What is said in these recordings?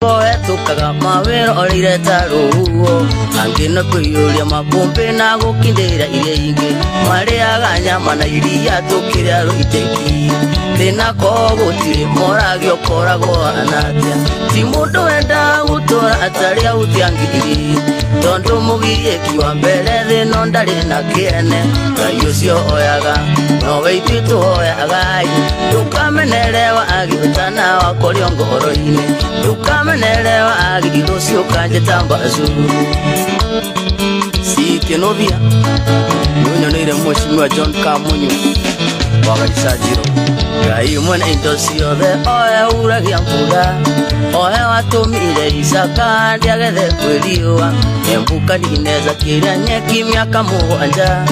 tukaga mawero orire taruo angino kuyuria mapumbe na gukindira iria ingi mariaga nyama na iria tukira ruiteki thina ko gutire moragio koragwo anatia ti mundu wenda gutura atari autiangiri tondu mugirie kiwa mbere thino ndari na kiene kayo cio oyaga no weitu tuoyaga tukamenerewa agitana wakorio ngoro-ini tukamenerewa agido cio kanje tambazu Sikinovia Nyonyoneire Mheshimiwa John Kamunyu Wagaisajiro Gai mwana indosio the oe uragia mbura Oe watumire isaka ndiagethe kweliwa Embuka nineza kiria nyeki miaka muwanja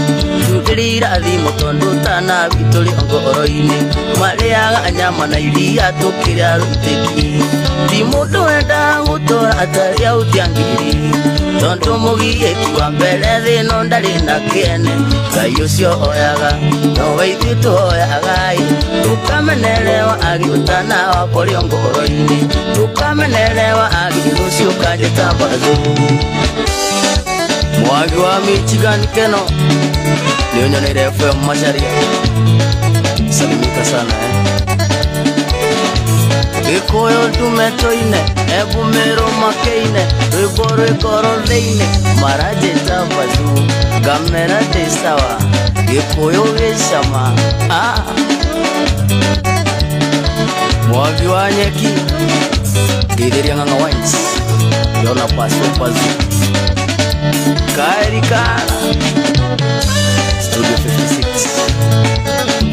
Tutirira thimo tondu tana vituri ngoro-ini Mariaga nyama na iria tukiria ruteki Ti mundu wenda gutura atari autiangiri tondu mugirie kiwa mbere thino ndari na kiene Ngai ucio oyaga no weitu tuoyaga tukamenerewa agitana wakorio ngoro-ini tukamenerewa agido cio kanje tambazu Mwagi wa Michigan keno Nyonyoneire FM Macharia Salimika sana Ikoyo tumetoine Ebumero makeine Riboro ikorotheine Maraje tambazu Kamera tesawa Ikoyo geshama Mwagi wa nyeki Didiria nganga wines Yona pasu Karikana Studio 56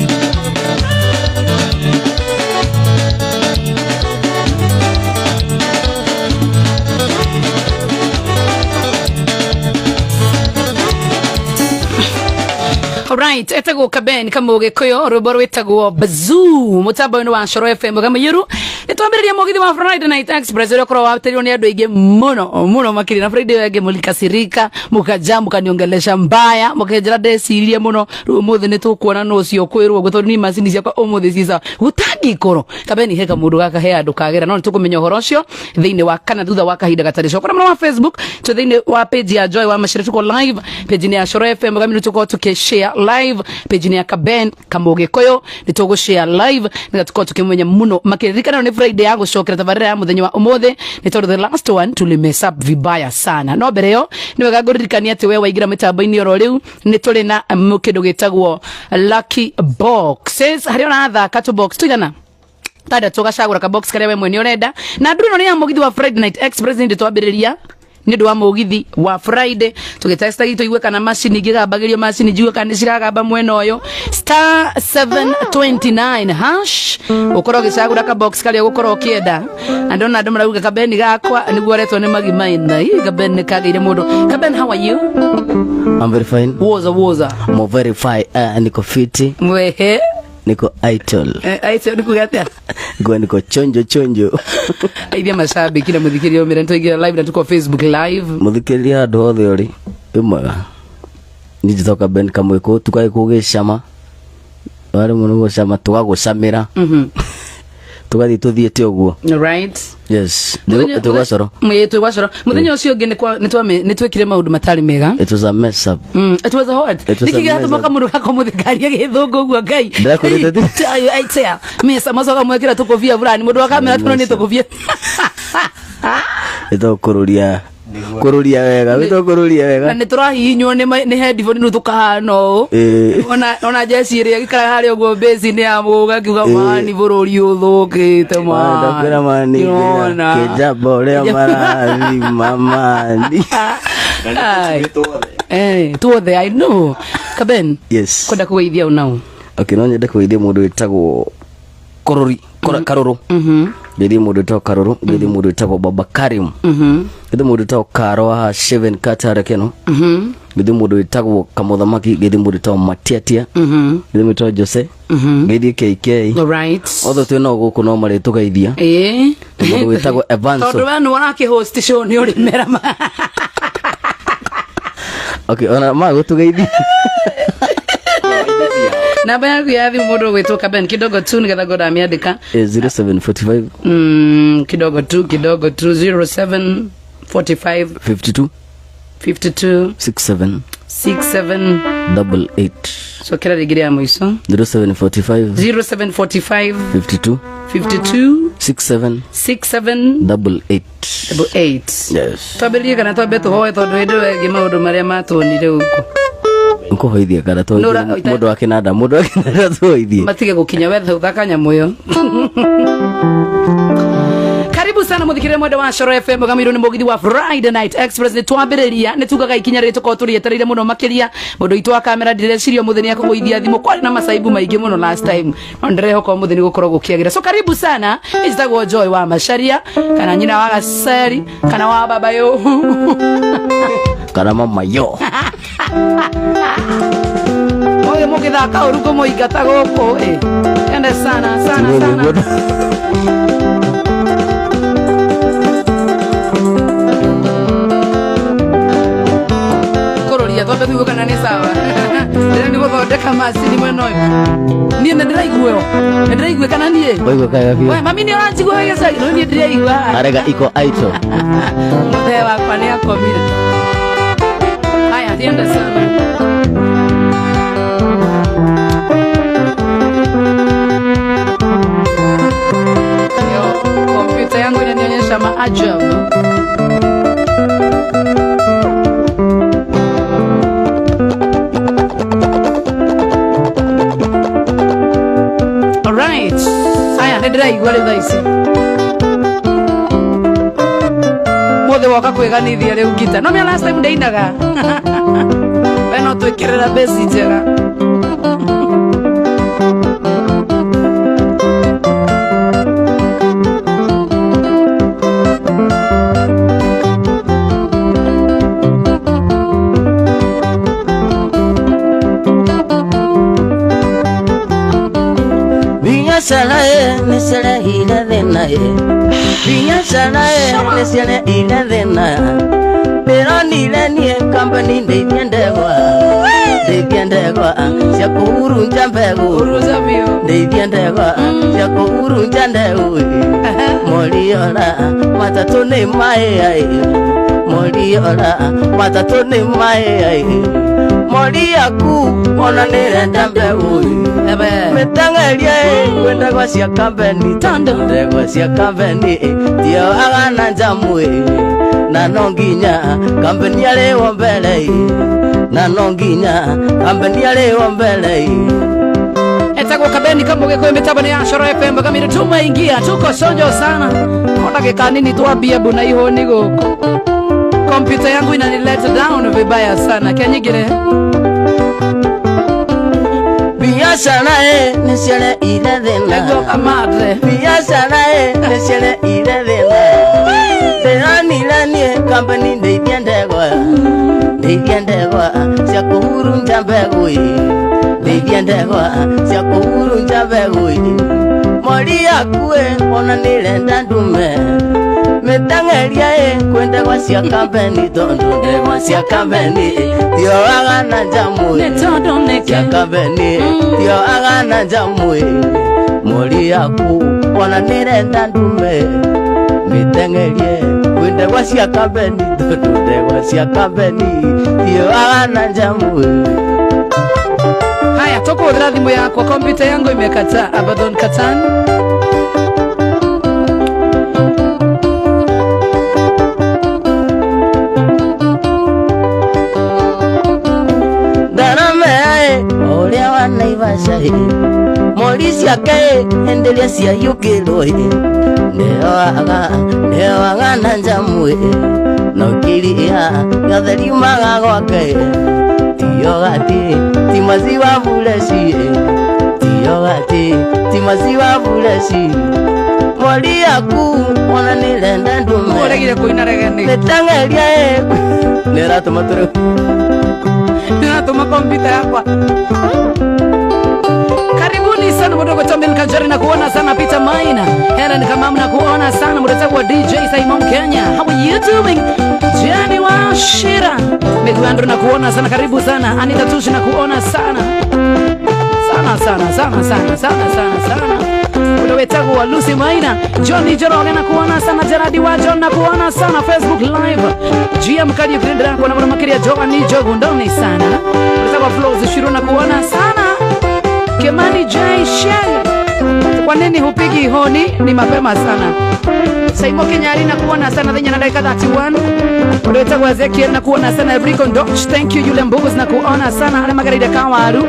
Alright, etago kaben kamuge koyo ruboro etago bazoo mutabo no wa Shoro FM gamayuru etwambiriria mogithi wa Friday Night Express rokoro wa terio ni andu ige muno makiri na Friday yage mulikasirika mukaja mukaniongelesha mbaya mukejera ndeciria muno umuthi ni tukuona no cio kwirwo guthoni ni macini ciakwa umuthi ciza gutangi koro kabeni heka mundu gaka he andu kagera no tukumenya horo cio thiini wa kana thutha wa kahinda gatari cio kora wa Facebook to thiini wa page ya Joy wa Mashire tuko live page ni ya Shoro FM gamiru tuko tukeshare live page ni ya Kaben Kamuge koyo nitogo share live ngatiko tukimenya muno makiririkana ni Friday yangu shokera tabarira ya muthenya wa umuthi nitodo the last one tulimess up vibaya sana no bereo niwega guririkania ati wewe waigira mitambo-ini oro riu ni tuli na mukindo gitagwo lucky boxes hario na thaka to box tuigana tada tugacagura ka box kare we mwene urenda na nduru no ni ya mugithi wa Friday Night Express ndi twambiriria ni ndo wa mugithi wa Friday tugitesta gitu igwe kana machine gigabagirio machine jiwe kana ciragamba mwena oyo star 729 hash ukoro gicagura ka box kale gukoro kienda andona ndo marauga kabeni gakwa niguo retwo ni magimaina hii kabeni kagire mundu kabeni how are you I'm very fine woza mo very fine niko fiti wehe niko idol niko gatia niko chonjo aidia mashabi kila mudhikiria omera ntoigira live na tuko Facebook live mudhikiria andu othe ori imwaga nijitoka Ben Kamweko tukaikugicama wale muno gicama tugagucamira tugathi tuthiete uguo right yes tugacoro twagacoro muthenya ucio ngi ni twekire maundu matari mega it was a mess up it was a hard nikigira tumoka mundu gakomuthikaria githungu uguo ngai aitia mesa masoka mwekira tukuvia burani mundu wa kamera tuno ni tukuvia ito kururia wega na niturahinywo ni headphone nu tukahano ona jesi iri gikara hari ugo base ni amuga kiuga mani bururi uthukite mani kijabo le marari mamani tuothe I know Kaben yes kwenda kugeithia unao okay no nyende kugeithia mundu witagwo Karuru Gedi mundu witagwo Karuru gedi mundu witagwo Baba Karim gedi mundu witagwo Karo ha Sheven Katara keno gedi mundu witagwo Kamuthamaki gedi mundu witagwo Matiatia gedi mundu witagwo Jose gedi KK right otho twina guku no mari tugeithia mundu witagwo Evanso tondu we no wanake host show ni uri mera okay ona ma gutugeithia Namba yangu ya hivi mudo wetoka Ben kidogo tu nigetha goda ameandika 0745 kidogo tu 0745 52 67 88 so kila digiri ya mwisho 0745 52 67 88 yes tabeli kana tabeto hoye todo edo gimaudo maria matonire huko uko hoithia kana to mundu akinada toithie matige gukinya wethe uthakanya muyo karibu sana muthikire mwende wa Shoro FM gamiru ni mugithi wa Friday Night Express ni twambiriria ni tugaga ikinya ri tuko turietereire muno makiria mundu itwa kamera direcirio mutheni akugoithia thimu kwari na masaibu maingi muno last time ondere hoko mutheni gukorwo gukiagira so karibu sana izitagwo Joy wa Masharia kana nyina wa Gaseri kana wa baba yo kana mama yo oye mugithaka urugo muingata guku ende sana Tobe tu kana ni sawa. Ndio ni gothondeka macini mweno. Ni ndiraigwe kana nie. Waigwe kaya vile. Wewe mami ni oranjigwe wege sasa. No ni ndiraigwa. Arega iko aito. Mzee wako ni akomire. Haya tienda sana. Yo, kompyuta yangu inanionyesha maajabu. Ndiraigwa ri thaisi mothe woka kwiganithia riu ngita no me last time ndeinaga we no twikirira besi njega Sala nesele ila dena Biya sala nesele ila dena Pero ni le ni company de tiendegwa sia kuru jambego de tiendegwa sia kuru jandego Moliola matatu ni mai Moliola matatu ni mai Moliaku ona nere jambego metangalia kwenda kwa sia company tande kwa sia company dio agana jamwe na nonginya company ale wombele na nonginya company ale wombele etako kabeni kamboge kwa mitabani ya Shoro FM kamiri tumaingia tuko sonjo sana ona gekanini twabia buna iho nigo kompyuta yangu inani let down vibaya sana kanyigire Biashara nesiele ile dena ego kamadre Biashara nesiele ile dena Terani lanie company de tiendegwa sia kuhuru njambego de tiendegwa sia kuhuru njambego Molia kue ona nile ndandume metangelia kwenda kwa sia company tondo de kwa sia company dio agana jamwe tondo neke sia company dio agana jamwe moli yaku ona nire ndandume metangelia kwenda kwa sia company tondo de kwa sia company dio agana jamwe haya toko thimu yako kompyuta yangu imekataa Abaddon Katan Naivasha Molisia ke endelea sia yukilo Newa nanjamwe Nokiria Gatheri magago ke Tiyo gati Timaziwa bulesi Tiyo gati Timaziwa bulesi Molia ku Mwana nilenda ndume Mwalegire kuina regeni Netangelia Nera tomatoro Tuma kompyuta yako karibuni sana mdogo Tomil Kanjari na kuona sana Peter Maina Helen kama mna kuona sana mdogo wa DJ Simon Kenya how are you doing Jenny wa Shira Megwandro na kuona sana karibu sana Anita Tushi na kuona sana sana. Wetagwa Lucy Maina, Johnny Joroge na kuona sana, Gerardi wa John na kuona sana, Facebook live GM Kadi Grindra kwa na makiria Joani Jogundoni sana. Wetagwa Flows Shiru na kuona sana, Kemani J Shell. Kwa nini hupigi honi? Ni mapema sana. Saimo Kenyari na kuona sana, dhenya na dakika 31. Wetagwa Ezekiel na kuona sana, Enrico Dodge, thank you. Yule Mbugos na kuona sana, Ale Magarida Kawaru,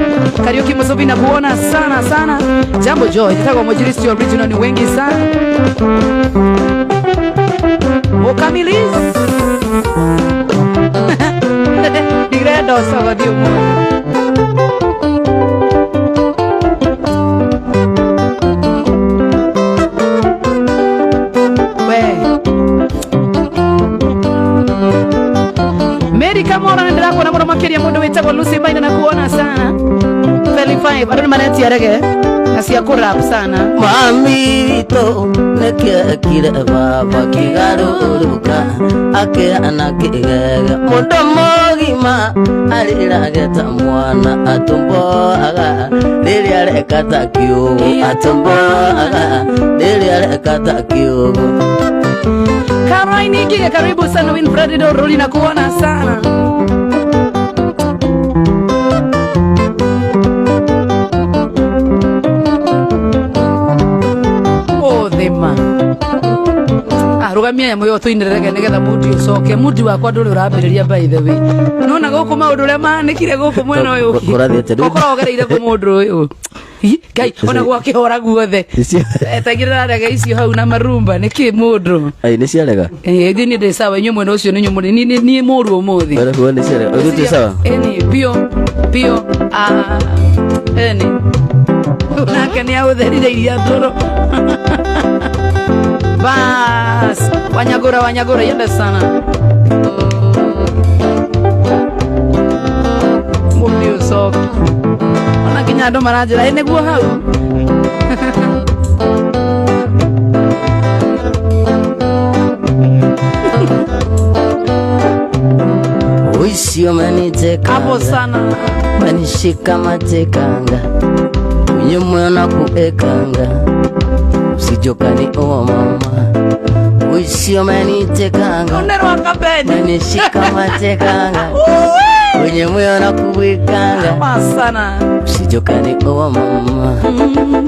Kariuki Musubi na kuona sana. Jambo Joy, Wetagwa Mojiristi original ni wengi sana. Mokamilis Digredo sawa dio moja. Kamora nendera kwa namoro makiria mundu wetagwa Lucy Maina na kuona sana. Feli 5 adoni maneti ya rege nasiya kurap sana. Mamito neke kire baba kigaruruka ake anakigega mudomo gima alirageta mwana atumbo aga riri arekata kiugo atumbo aga riri arekata kiugo. Karaini kige karibu sana, Winfred Doroli na kuona sana. Oh thema rugamia ya moyo tuinderege nigetha mudi ucoke mudi wakwa nduri urambiriria by the way nona guku maundu ria manikire guku mwena uyu ukora ogereire ku mundu uyu Kai ona gwake hora guothe etagirira rega icio hau na marumba niki mundu ai ni ciarega ni ndi sawa nyu mwena ucio ni nyu muri ni muru umuthi wala kuone ciarega ugutu sawa eni pio eni unaka ni autherire iria ndoro bas wanyagora yenda sana mudi ucoke ona kinya andu maranjira niguo hau uisio maniteka hapo sana manishika matekanga unyumwe na kuekanga usijokani o mama uisio manitekanga onero akabeni manishika matekanga unyumwe na kuekanga sana usijokani o mama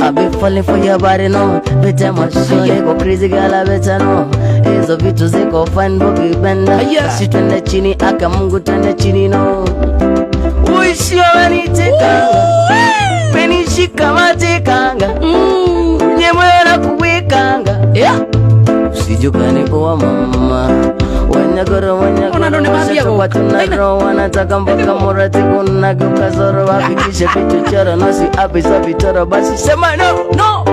I be falling for your body no better my show you go crazy girl I better no hizo vitu ziko fine bogi benda si twende chini aka Mungu twende chini no uisio manitekanga menishika matekanga nyemwe na kuwekanga usijukani kwa mama wanyagoro kwa tunaro wanataka mpaka murati kuna guka zoro wafikishe pichuchoro nasi api sabi toro basi sema no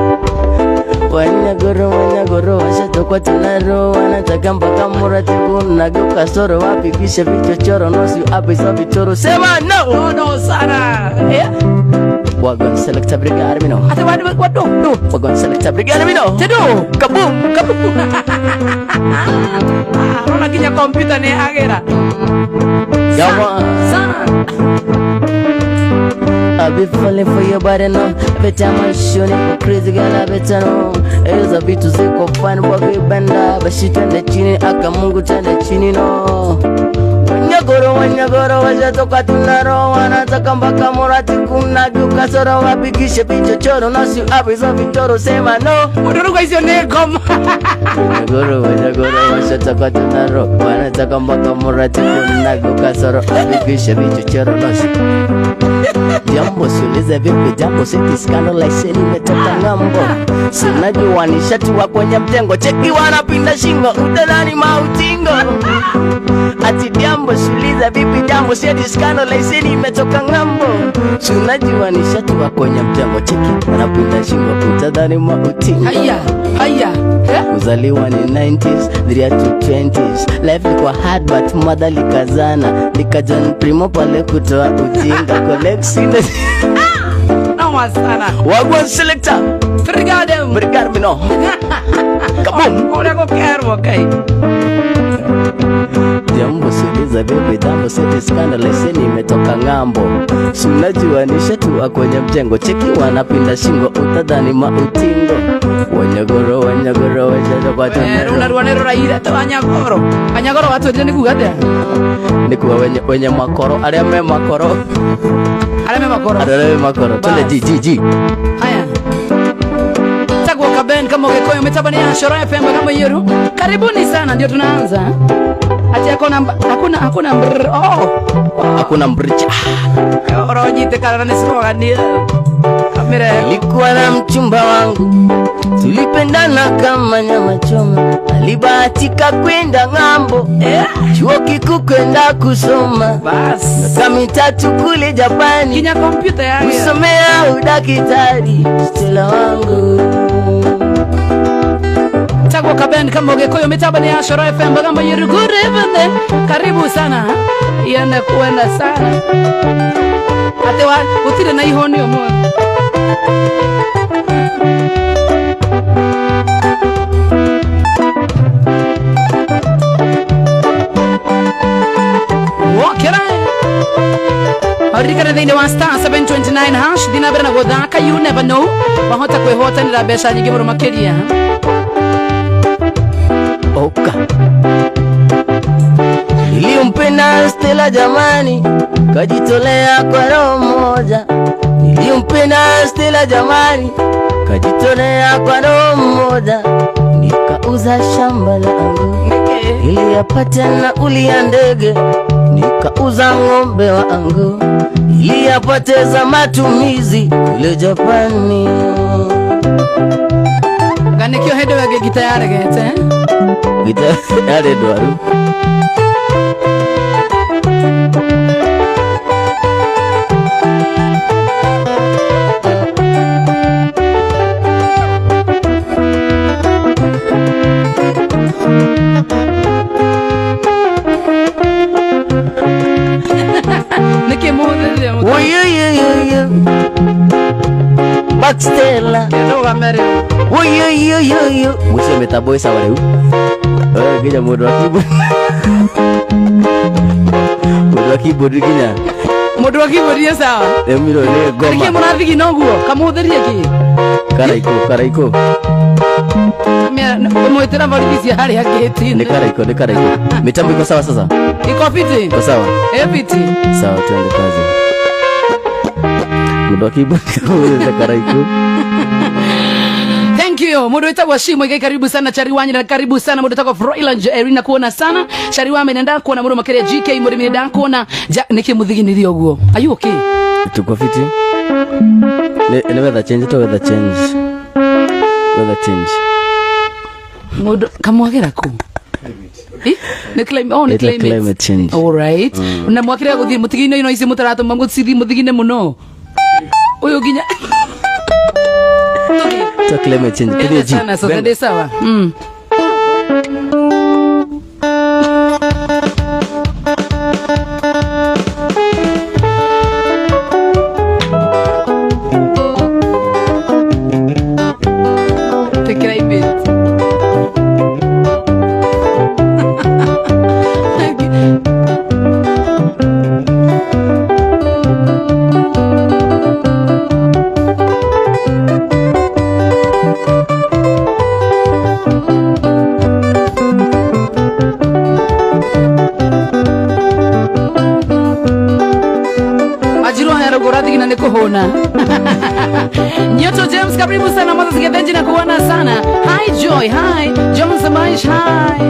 wanyagoro washato kwa tunaro wanataka mpaka murati kuna guka zoro wafikishe pichuchoro nasi api sabi toro sema no sana we're gonna select a brigade, me know. Ate what do? We're gonna select a brigade, me know. Te do. Kaboom. Rona kinya computer ne agera. Yawa. I be falling for your body now. Better my shoni crazy girl I better know. Eza vitu ziko fine bogi benda bashi twende chini aka Mungu twende chini no. Wanyagoro wajatoka tunaro wanataka mpaka murati kuna duka soro wapigishe pichochoro nasi abizo vitoro sema no muduruga hizo negoma wanyagoro wajatoka tunaro wanataka mpaka murati kuna duka soro wapigishe pichochoro nasi jambo sulize vipi jambo siti skano like seli metoka ngambo sinajua nishati wa kwenye mtengo cheki wanapinda shingo utadhani mautingo ati jambo suliza vipi jambo siti skano like seli imetoka ngambo sinajua nishati wa kwenye mtengo cheki wanapinda shingo utadhani mautingo haya uzaliwa ni 90s 3 to 20s life ilikuwa hard but mother likazana likajan primo pale kutoa ujinga collection no sana wagwan selector brigade me no kaboom ora ko kero okay jambo suliza za bebe dambo seti scandalous imetoka ngambo. Si unajua nishatua kwenye mjengo cheki wanapinda shingo utadhani mautingo. Wanyagoro wajado kwa tena. Unarwanero raira tawanyagoro. Anyagoro watu ndio nikugade. Nikuwa wenye makoro areme makoro. Areme makoro. Tole ji. Haya. Chagua Kaben kama Gikuyu mitabani ya Shoro FM kama Yeru. Karibuni sana ndio tunaanza. Ati hakuna hakuna mbricha. Orojite kana nisroga ni kamera. Nilikuwa na mchumba wangu tulipendana kama nyama choma, alibahatika kwenda ng'ambo chuo kikuu kwenda kusoma, bas miaka mitatu kule Japani kinya kompyuta yangu kusomea udakitari. Stella wangu Chagua Kaben kama Gikuyu mitabani ya Shoro FM kama Yeru. Good evening, karibu sana iende kuenda sana atewa utire na ihoni omo Walkera Arikana thini wa star 729 hash dina bera na godaka you never know mahota kwehota ni rabesha nyingi muro makeria oka. Nilimpenda Stella jamani, kajitolea kwa roho moja. Nilimpenda Stella jamani, kajitolea kwa roho moja. Nikauza shamba langu ili apate nauli ya ndege, nikauza ng'ombe wangu ili apate za matumizi kule Japani. Ganikio hedo wage gitayare gete Gitayare dwaru Niki muudhi Oyo Stella Kedoga mere Oyo Mwisho metaboisa wale Kija mudu wa keyboard kinya Mudu wa keyboard ya sawa Emiro ne goma Niki munathigi noguo kamuudhirie ki Karaiko Mwetera validisi ya hali ya geti Ni karaiko Mitambo iko sawa sasa Iko fiti Iko sawa fiti Sawa tuende kazi Mudu wa keyboard Karaiko Thank you. Mudu ita wa shimo ikai karibu sana Chariwanya na karibu sana mudu tako Froiland Erina kuona sana Chariwame nenda kuona mudu makeria GK mudu nenda kuona Niki muthigi nilio guo. Are you okay? Tuko fiti Ne weather change to weather change Mudu kamwagera ku Ne climate change. All right. Na mwakira guthii mutigine ino isi mutarato mangu sithi muthigine muno Uyu ginya To climate change. Kede sana so kede sawa. Take it a bit. Gina niko hona Nyoto James karibu sana Moses Gebenji na kuona sana Hi Joy, hi Jones Maish, hi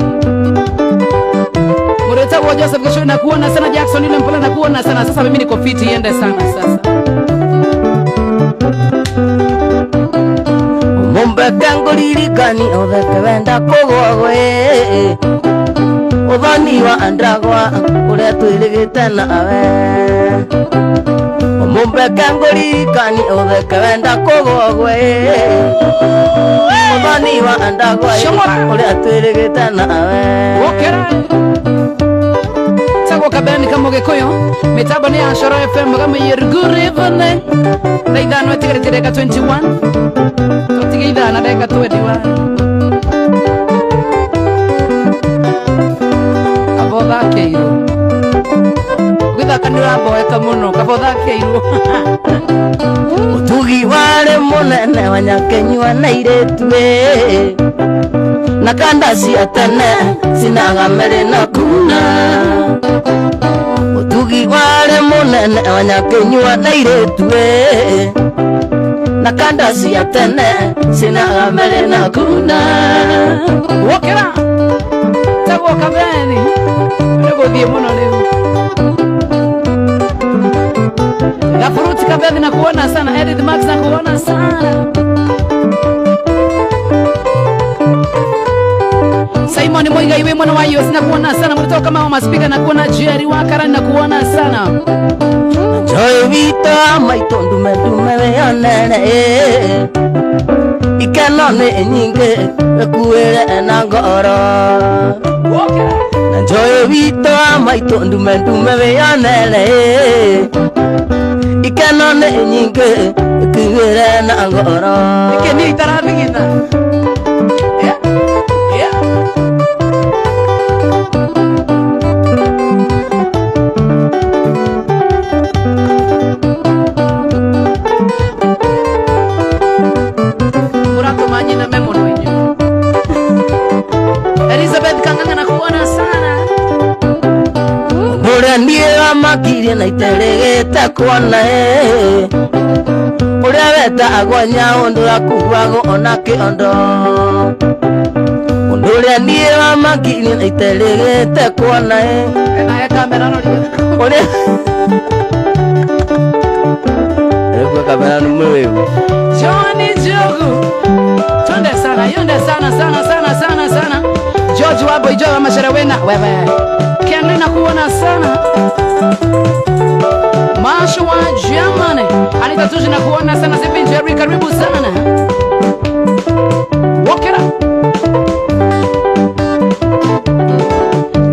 Mureta wa Joseph Gasho na kuona sana Jackson yule mpole na kuona sana Sasa mimi niko fiti iende sana sasa Mumbe kango lirikani Odheke wenda kogogwe Odhani wa andragwa Ule tuiligite na awe Mumbe kango lirikani Odheke wenda kogogwe Odhani wa andragwa Ule tuiligite na awe Wokera Chagua Kaben kama Gikuyu Mitabo ni ya Shoro FM kama Yeru. Good evening Naidhano etikari deka 21 Totiga idhana deka 21 Abo dhake iyo boeka muno kabotha keiru utugi wale munene wanyakenywa na iretwe na kandasi atene sinagamere na kuna utugi wale munene wanyakenywa na iretwe na kandasi atene sinagamere na kuna wokera tago kabeni nego die muno leo Gafuruti kabeni na kuona sana Edith Max na kuona sana Simon Moiga iwe mwana wa Yos na kuona sana mlitoka mama speaker na kuona Jerry Wakara na kuona sana Joy vita maitondu medume veonere ikenone nyinge kuere na ngoro Joy vita maitondu medume veonere ikenone nyinge kuere na ngoro ikeni tarabigina Niye makiri na iteregete kuona uria weta agwanya undu akuwago ona kiondo undu uria niye makiri na iteregete kuona aya kamera no uria ego kamera no mwewe Johnny Jogu tonde sana yonde sana George wabo ijoa masharawena wewe kianena kuona sana Masho wa Germany anitatuji na kuona sana Zipin Jerry karibu sana Wokera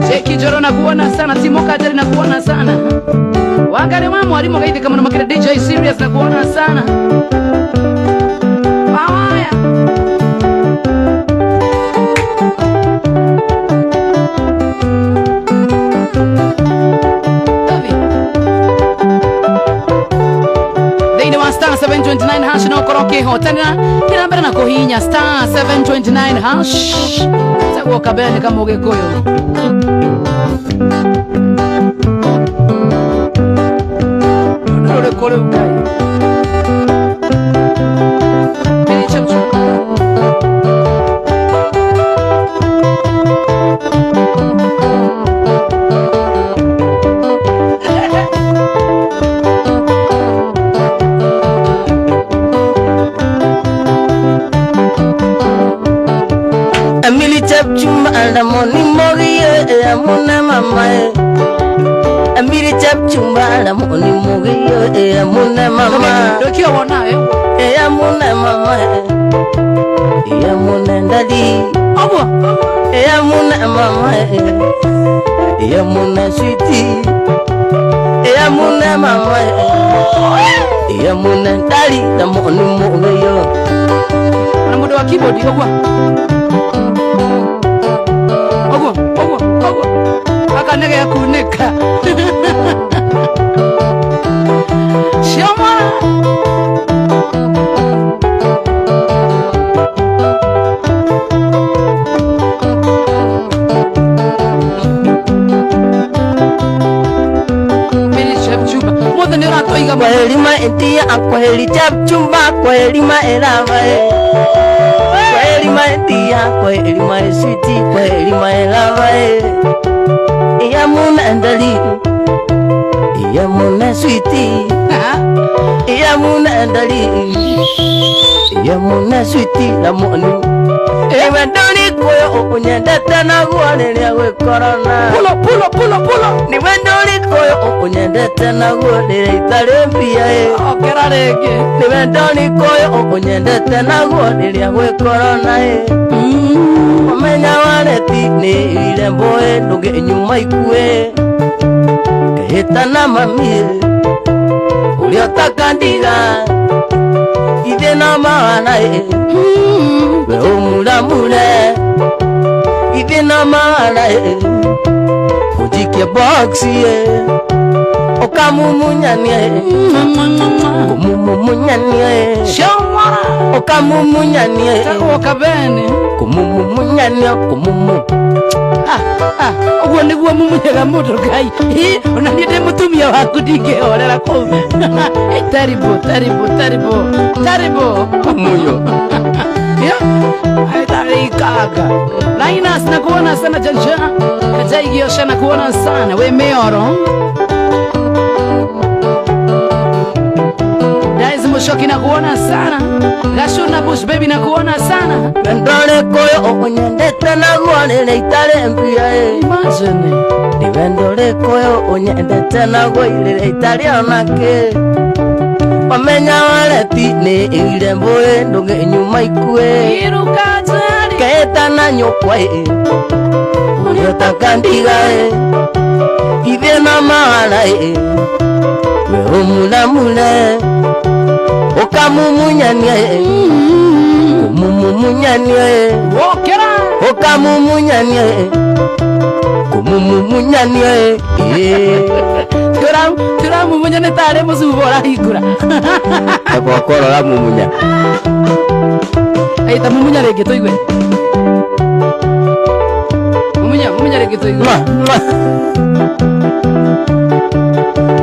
Jeki Joro na kuona sana Timo Kajari na kuona sana Wakare wa mwalimu gaidi kama na makina DJ Serious na kuona sana Pawaya Star 729 hash no koroke hotana kila mbele na kohinya star 729 hash sawa kabene kama ugekoyo ndio kole ukai Chumba moni mogiye amuna mama Amiri chap chumba moni mogiye amuna mama Dokio wona amuna mama amuna ndadi Obo amuna mama amuna sweetie amuna mama amuna ndadi moni mogiye na mudo wa keyboard ogwa akanege ya kuneka Shoma Mimi chef chuba moto ni rato inga kwa elima entia kwa eli chef chumba kwa elima elava kwa elima entia kwa elima sweetie kwa elima elava Yamuna ndali Yamuna sweetie Yamuna ndali Yamuna sweetie la moni Ewe ndoni koyo unyendete na guanele we corona Pulo Ni wendoni koyo unyendete na guanele itarembia Okera rege Ni wendoni koyo unyendete na guanele we corona Omenya waneti ni ile mboe nduge nyuma ikue Keheta na mamie Uliotaka ndiga Ide na maana We umula mule Ide na maana Ujike boxi Okamumunyanie kumumunyanie Shomara Okamumunyanie Okabene kumumunyanie kumumu Ogwo niguo mumunyaga mundu Ngai ona ni ndi mutumia waku ndingehorera kuu terrible muyo aitarikaga Lainas nakuona sana janja kajaigiyosha nakuona sana we meoro Daiz Mushoki nakuona sana Gashuna Bush baby nakuona sana Vendole koyo onyendete na gwanire itare mbia Imagine Ni vendole koyo onyendete na gwanire itare onake Wamenya waleti ni iremboe ndunge nyuma ikue Irukatari Keta na nyokwa Unyota kandiga Ivye na mahala We umula mule Okamumunyanie Kumumunyanie Wokera Okamumunyanie Kumumunyanie Tura mumunya netare musubora higura Eko korora mumunya Aita mumunya rege toigwe Mumunya rege toigwe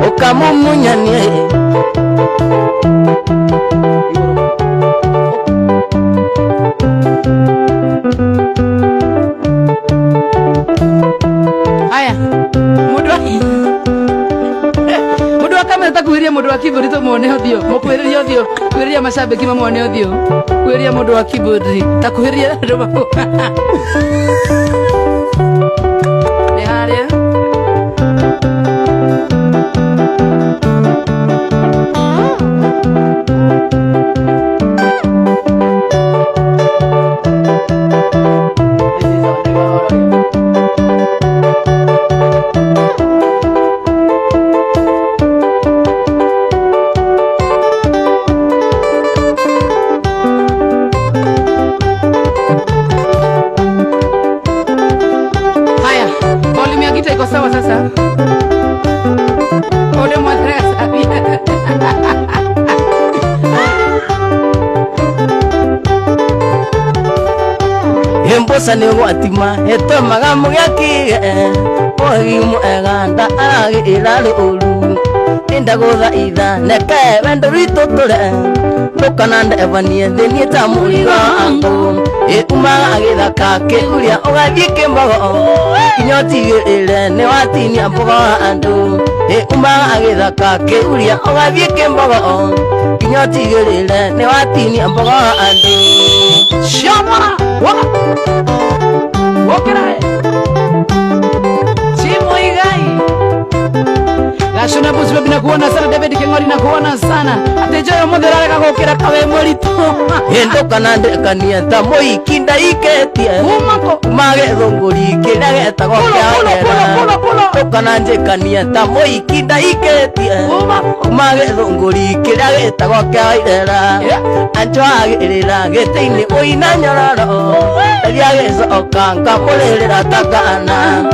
Okamumunyanie Aya Mudu kama takuiria mudu wa kiburi to muone othio mukwiria othio kwiria mashabiki mamuone othio kwiria mudu wa kiburi takuiria roba Ni haria iko sawa sasa. Ole madrasa Hembosa ni watima eto magamu yaki ogi mu eganda agi ilalu ulu inda goza ida neke wendo rito tole lokananda evanie deni tamuriga ango uma agitha kake uria ogathike mbago kinyoti ile ne watini ambogo andu uma agitha kake uria ogathike mbago kinyoti ile ne watini ambogo andu shama Wokera Chimo igai Gashuna busi babi nakuona sana David Kengori nakuona sana Atejoyo modherare kakokera kawe mwalitu Hendo kanande kanienta moi kinda iketie Umako Mage rongori kirageta gokera Pulo Kananje kanienta moi kinda iketie Umako Mage rongori kirageta gokera Anjo agirira geteini oina nyororo Eliagezo okanga mulirira takana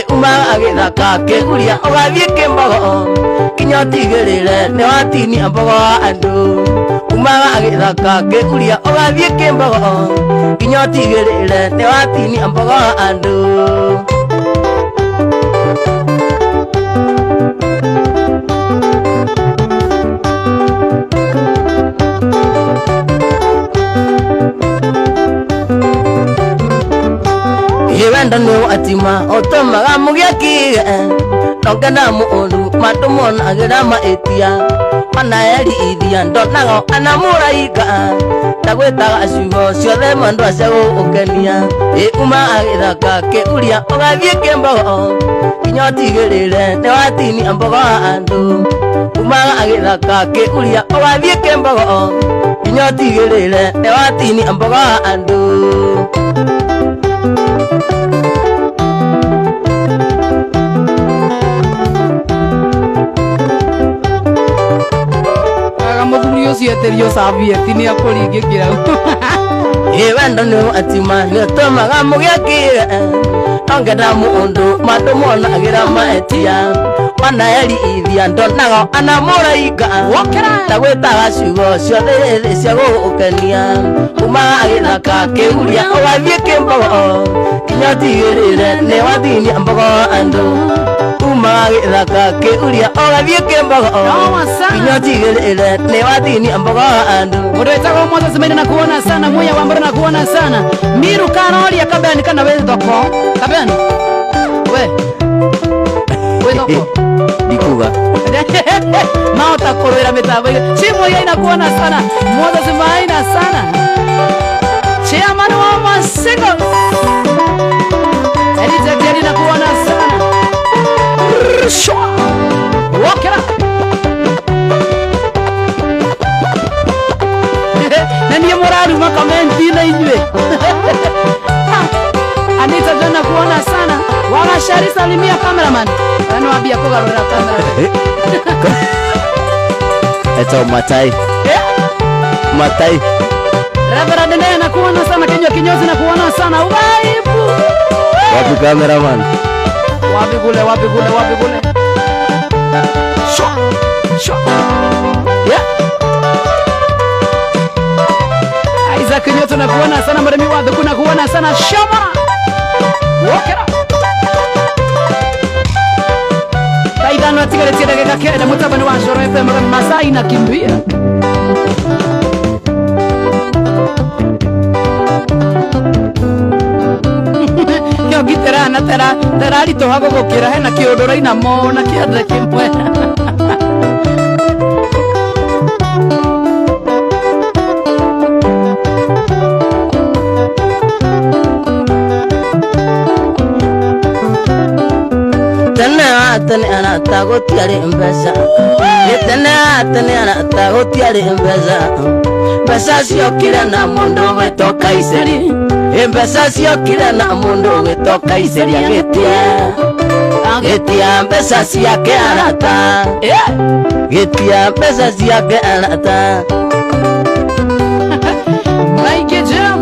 Uma agithaka keguria ogathie kimbogo kinyotigirire ne watini ambogo andu Uma agithaka keguria ogathie kimbogo kinyotigirire ne watini ambogo andu Wenda no atima otomaga mugiaki nongena muundu matumona agirama etia manaeri idia ndonago anamuraika tagwetaga aciugo ciothe mandu acego ukenia uma agithaka ke uria ogathie kimbogo kinyotigirire ne watini ambogo andu uma agithaka ke uria ogathie kimbogo kinyotigirire ne watini ambogo andu Terio sabia tini akoringe kira wenda no atima ne tomaga mugiaki ongeda muundu matumona agira maetia wana eli ithia ndonago ana muraika ta gwetaga ciugo ciothe cia gũkenia kuma gĩthaka kĩuria ũgathiĩ kĩmbogo kinya ũtigĩrĩre nĩ wathinia mbogo andũ kuma gĩthaka kĩuria ũgathiĩ kĩmbogo kinya ũtigĩrĩre nĩ wathinia mbogo andũ Uretaga mmoja semeni na kuona sana moya wa mbona na kuona sana miru kanoria kabani kana wewe thoko kabani we thoko dikuga maota korera metabo si moya inakuona sana mmoja semaina sana chairman wa Masego Elite na kuona sana shwa wakera nani moralu makamenti na inywe Anita jana kuona sana wala shari salimia cameraman anawaambia kugarura kamera eto matai matai Reverend Nene na kuona sana kinyozi na kuona sana ubaibu wapi cameraman wapi kule shwa yeah Isaac kinyozi na kuona sana maremi wapi kuna kuona sana shama wakera Taidano atigale dakika kenda mutabani wa Shoro FM Masai na kimbia Yo gitera na tera rito hago gukira hena kiodora ina mona kiadre kimwe Tene ana tagotiare mbesa Tene ana tagotiare mbesa Mbesa ciokire na mundu gwetoka Iseri Mbesa ciokire na mundu gwetoka Iseri Getia mbesa ciake arata Getia mbesa ciake arata Mike Jeff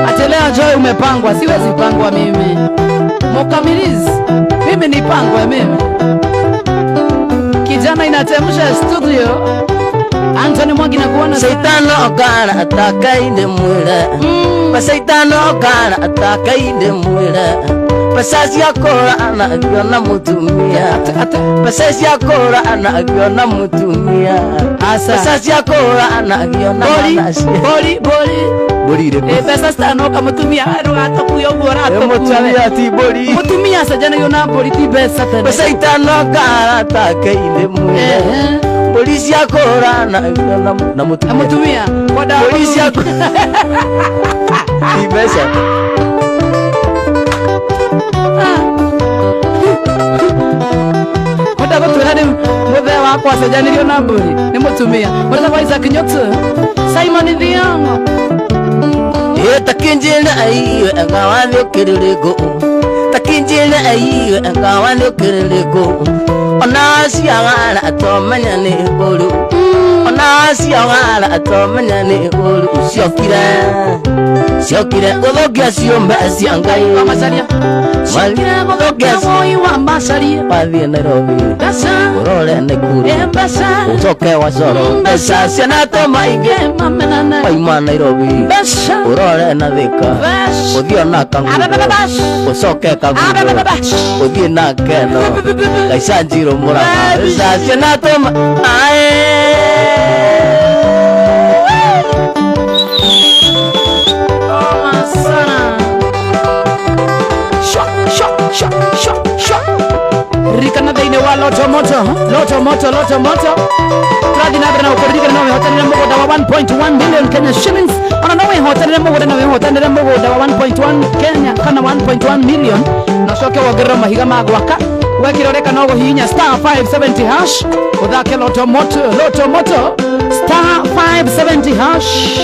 Atelea Joy umepangwa siwezi pangwa mimi Mukamilizi mimi ni pangwa mimi Kijana inatemsha studio Anthony Mwangi na kuona Saitano okana atakainde mwira Saitano okana atakainde mwira Pasasi yakora anagiona mutumia Pasasi yakora anagiona mutumia Pasasi yakora anagiona manasi Boli pesa stano kama mutumia arugato kuyo borato mutumia ti boli mutumia sajana yona boli ti pesa tena Saitano okana atakainde mwira Polisi yakora na mutumia Koda polisi yakora Ti pesa Koda gutwira ni muthe wakwa sajanirio na boli ni mutumia muthe wa Isaac Nyotu Simon Thiango Takinjina aiwe ngawanyo kiririgo Takinjina aiwe ngawanyo kiririgo Onasi angala atomanya ni bolu Onasi angala atomanya ni bolu Siokire Ulogia siomba siangai wa masalia Siokire Ulogia moi wa masalia Pavia Nairobi Besa Urole Nakuru Besa Utoke Wasoro Besa Sianato Maige Mamenana Paima Nairobi Besa Urole Nadhika Besa Uthio na Kangudo Usoke Kangudo Uthio na Keno Kaisanjiro Muranga Besa Sianato Rikana daine wa loto moto Tradi na bena ukorika na hotel na mbogo dawa 1.1 million Kenya shillings Ona nawe hotel na mbogo na hotel na mbogo dawa 1.1 Kenya kana 1.1 million Na shoke wagira mahiga magwaka Wekiroreka nogo hinya star 570 hash Udhake loto moto star 570 hash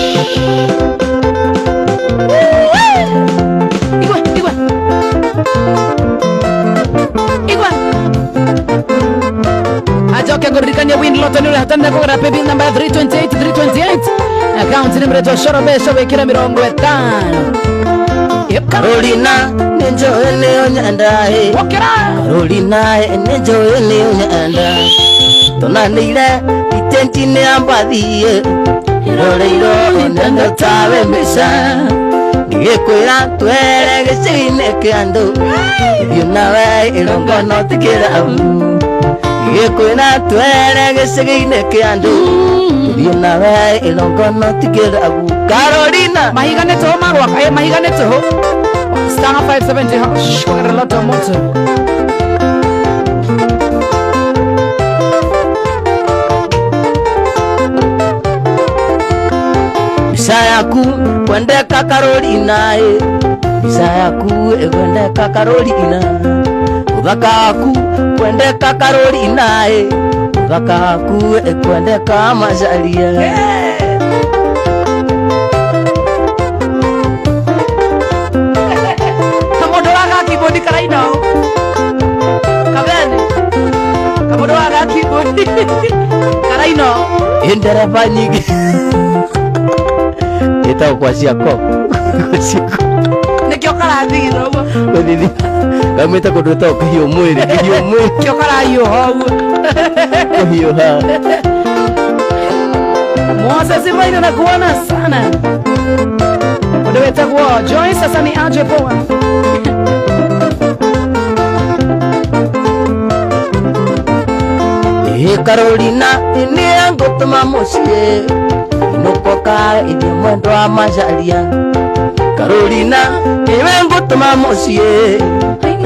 Igwa Ajoke gorikanya win loto nule hatanda kogara pebi number 328 account number to Shoro Besho wekira 50 Rolina nenjoe leo nyanda Carolina nenjoe leo nyanda tonanire itentine ambathie iroreiro nenda tawe mesa nigekwira twere gicine kiandu ithiu nawe irongono tikira au nigekwira twere gicine kiandu ithiu nawe irongono tikira au Carolina mahigane to marwa kaya mahigane to star 570 hash kwa lot of moto Bisayaku kwendeka Carolina Bisayaku kwendeka Carolina Uthaka waku kwendeka Carolina Uthaka waku kwendeka Macharia Kamodo waga kibodi karaino Kabene Kamodo waga kibodi karaino Indereva nyingi Ita kwa siako Nekyo karathiro Wadidi Kamita kuduta kiyo mwere Kyo karayo hau Kiyo hau Mwasa simaina na kuwana sana Udeweta kuwa Joy sasa ni aje poa Carolina ini angutuma musie Inukoka ili mwendo wa Macharia Carolina iwe ngutuma musie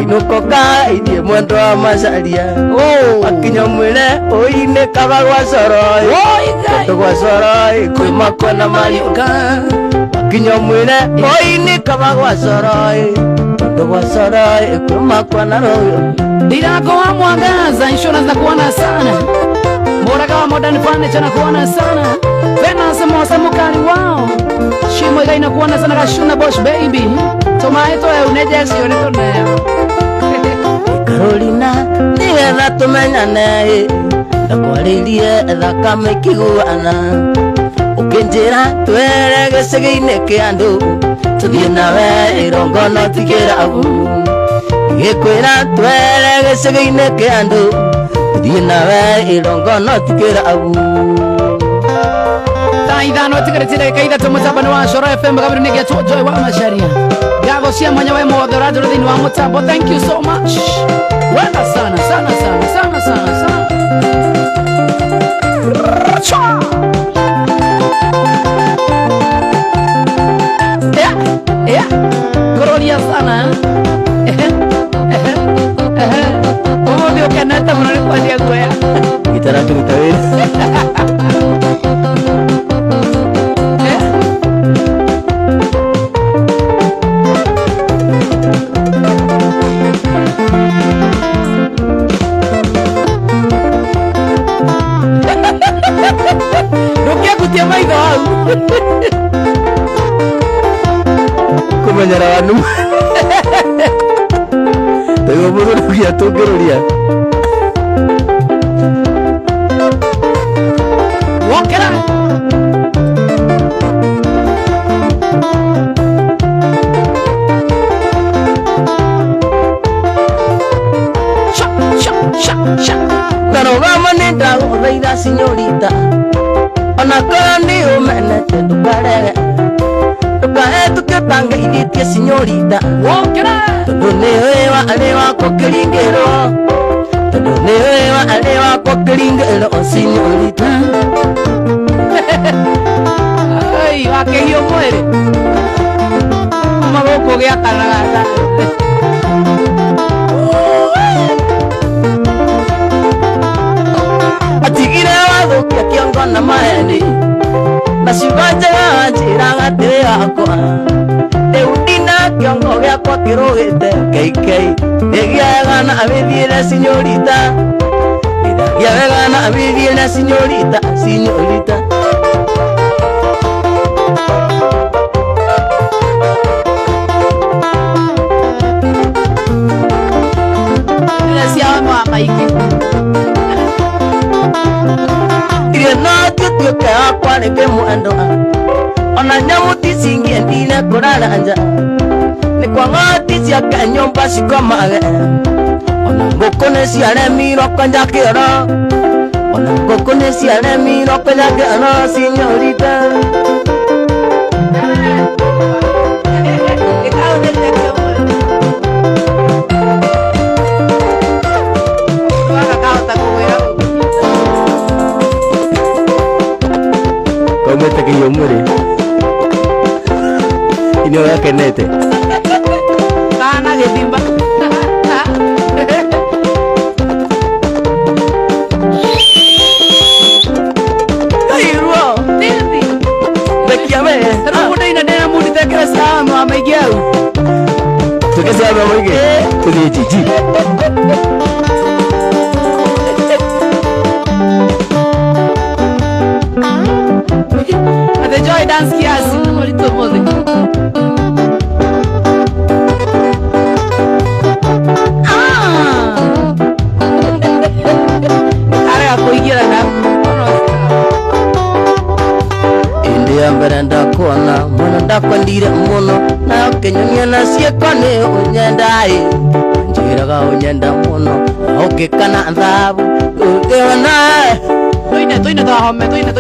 Inukoka ili mwendo wa Macharia Wakinya mwile oine kabagwa soroi Kutugwa soroi kuimakwa na mayuka Wakinya mwile oine kabagwa soroi Kutugwa soroi kuimakwa na royo Dirako wa mwangaza insurance na kuwana sana Moraka wa modern furniture na kuwana sana Venance mosa mukari wao Shimo iga inakuwana sana kashuna Bosch baby Tomaito ya unejeksi yoneto neo Carolina nigetha tumenyane ndakwaririe thakame kiguana ukinjira twere gicigi-ini kia andu tuthie nawe irongono tikira au gikwira twere gicigi-ini kia andu tuthie nawe irongono tikira au Taithano tigaretire kaida tumutabano wa Shoro FM kabiri nige Joy wa Macharia Gago cia mwanya we moderato thini wa mutambo. Thank you so much. Wenda sana sana sana sana sana sana. Yeah. Gloria sana. Como veo que no está morando con Diego ya. Gitara tu tawil. Menyerawanmu Tego buru rugia tugeruria Wokera Pero vamos nenda reida señorita Ona korani umenete tukarege Tukae tanga iditia señorita Wokera Tondu niwe wa alewa kwa kilingero Tondu niwe wa alewa kwa kilingero señorita Ay, aquello muere Maboko gea karagata Atigire watho kia kiongo na maeni Nasibajaga njiraga tiri yakwa Eudina kiongo giakwa kirugite keikei Egiaga na abithiire señorita Egiaga na abithiire señorita Señorita Nilesiawa mwa maiki Irio no tutuke akwa nike mwendo Ona nyamu tisingie ndine kurara anja ni kwa ngati cia kenyumba cikomage ona ngũkũ nĩ ciaremirwo kwenjakĩra ona ngũkũ nĩ ciaremirwo kwenjakĩra cinyorite kaumĩte kĩiyũmũrĩ ini ũrakenete kana gĩthimba kairwo bekiame mũndũ ina ndĩna mũndũ tekera sama maingĩ au tukesema maingĩ tũthiĩ jiji ate joy dance kiasi mũritũ mũthĩ mbere ndakuona muno ndakwendire muno nayo kĩnyonia na ciĩko nĩ ũnyendaĩ njĩraga ũnyenda mũno ũngĩkana thabu ũngĩona tũine twahome tũine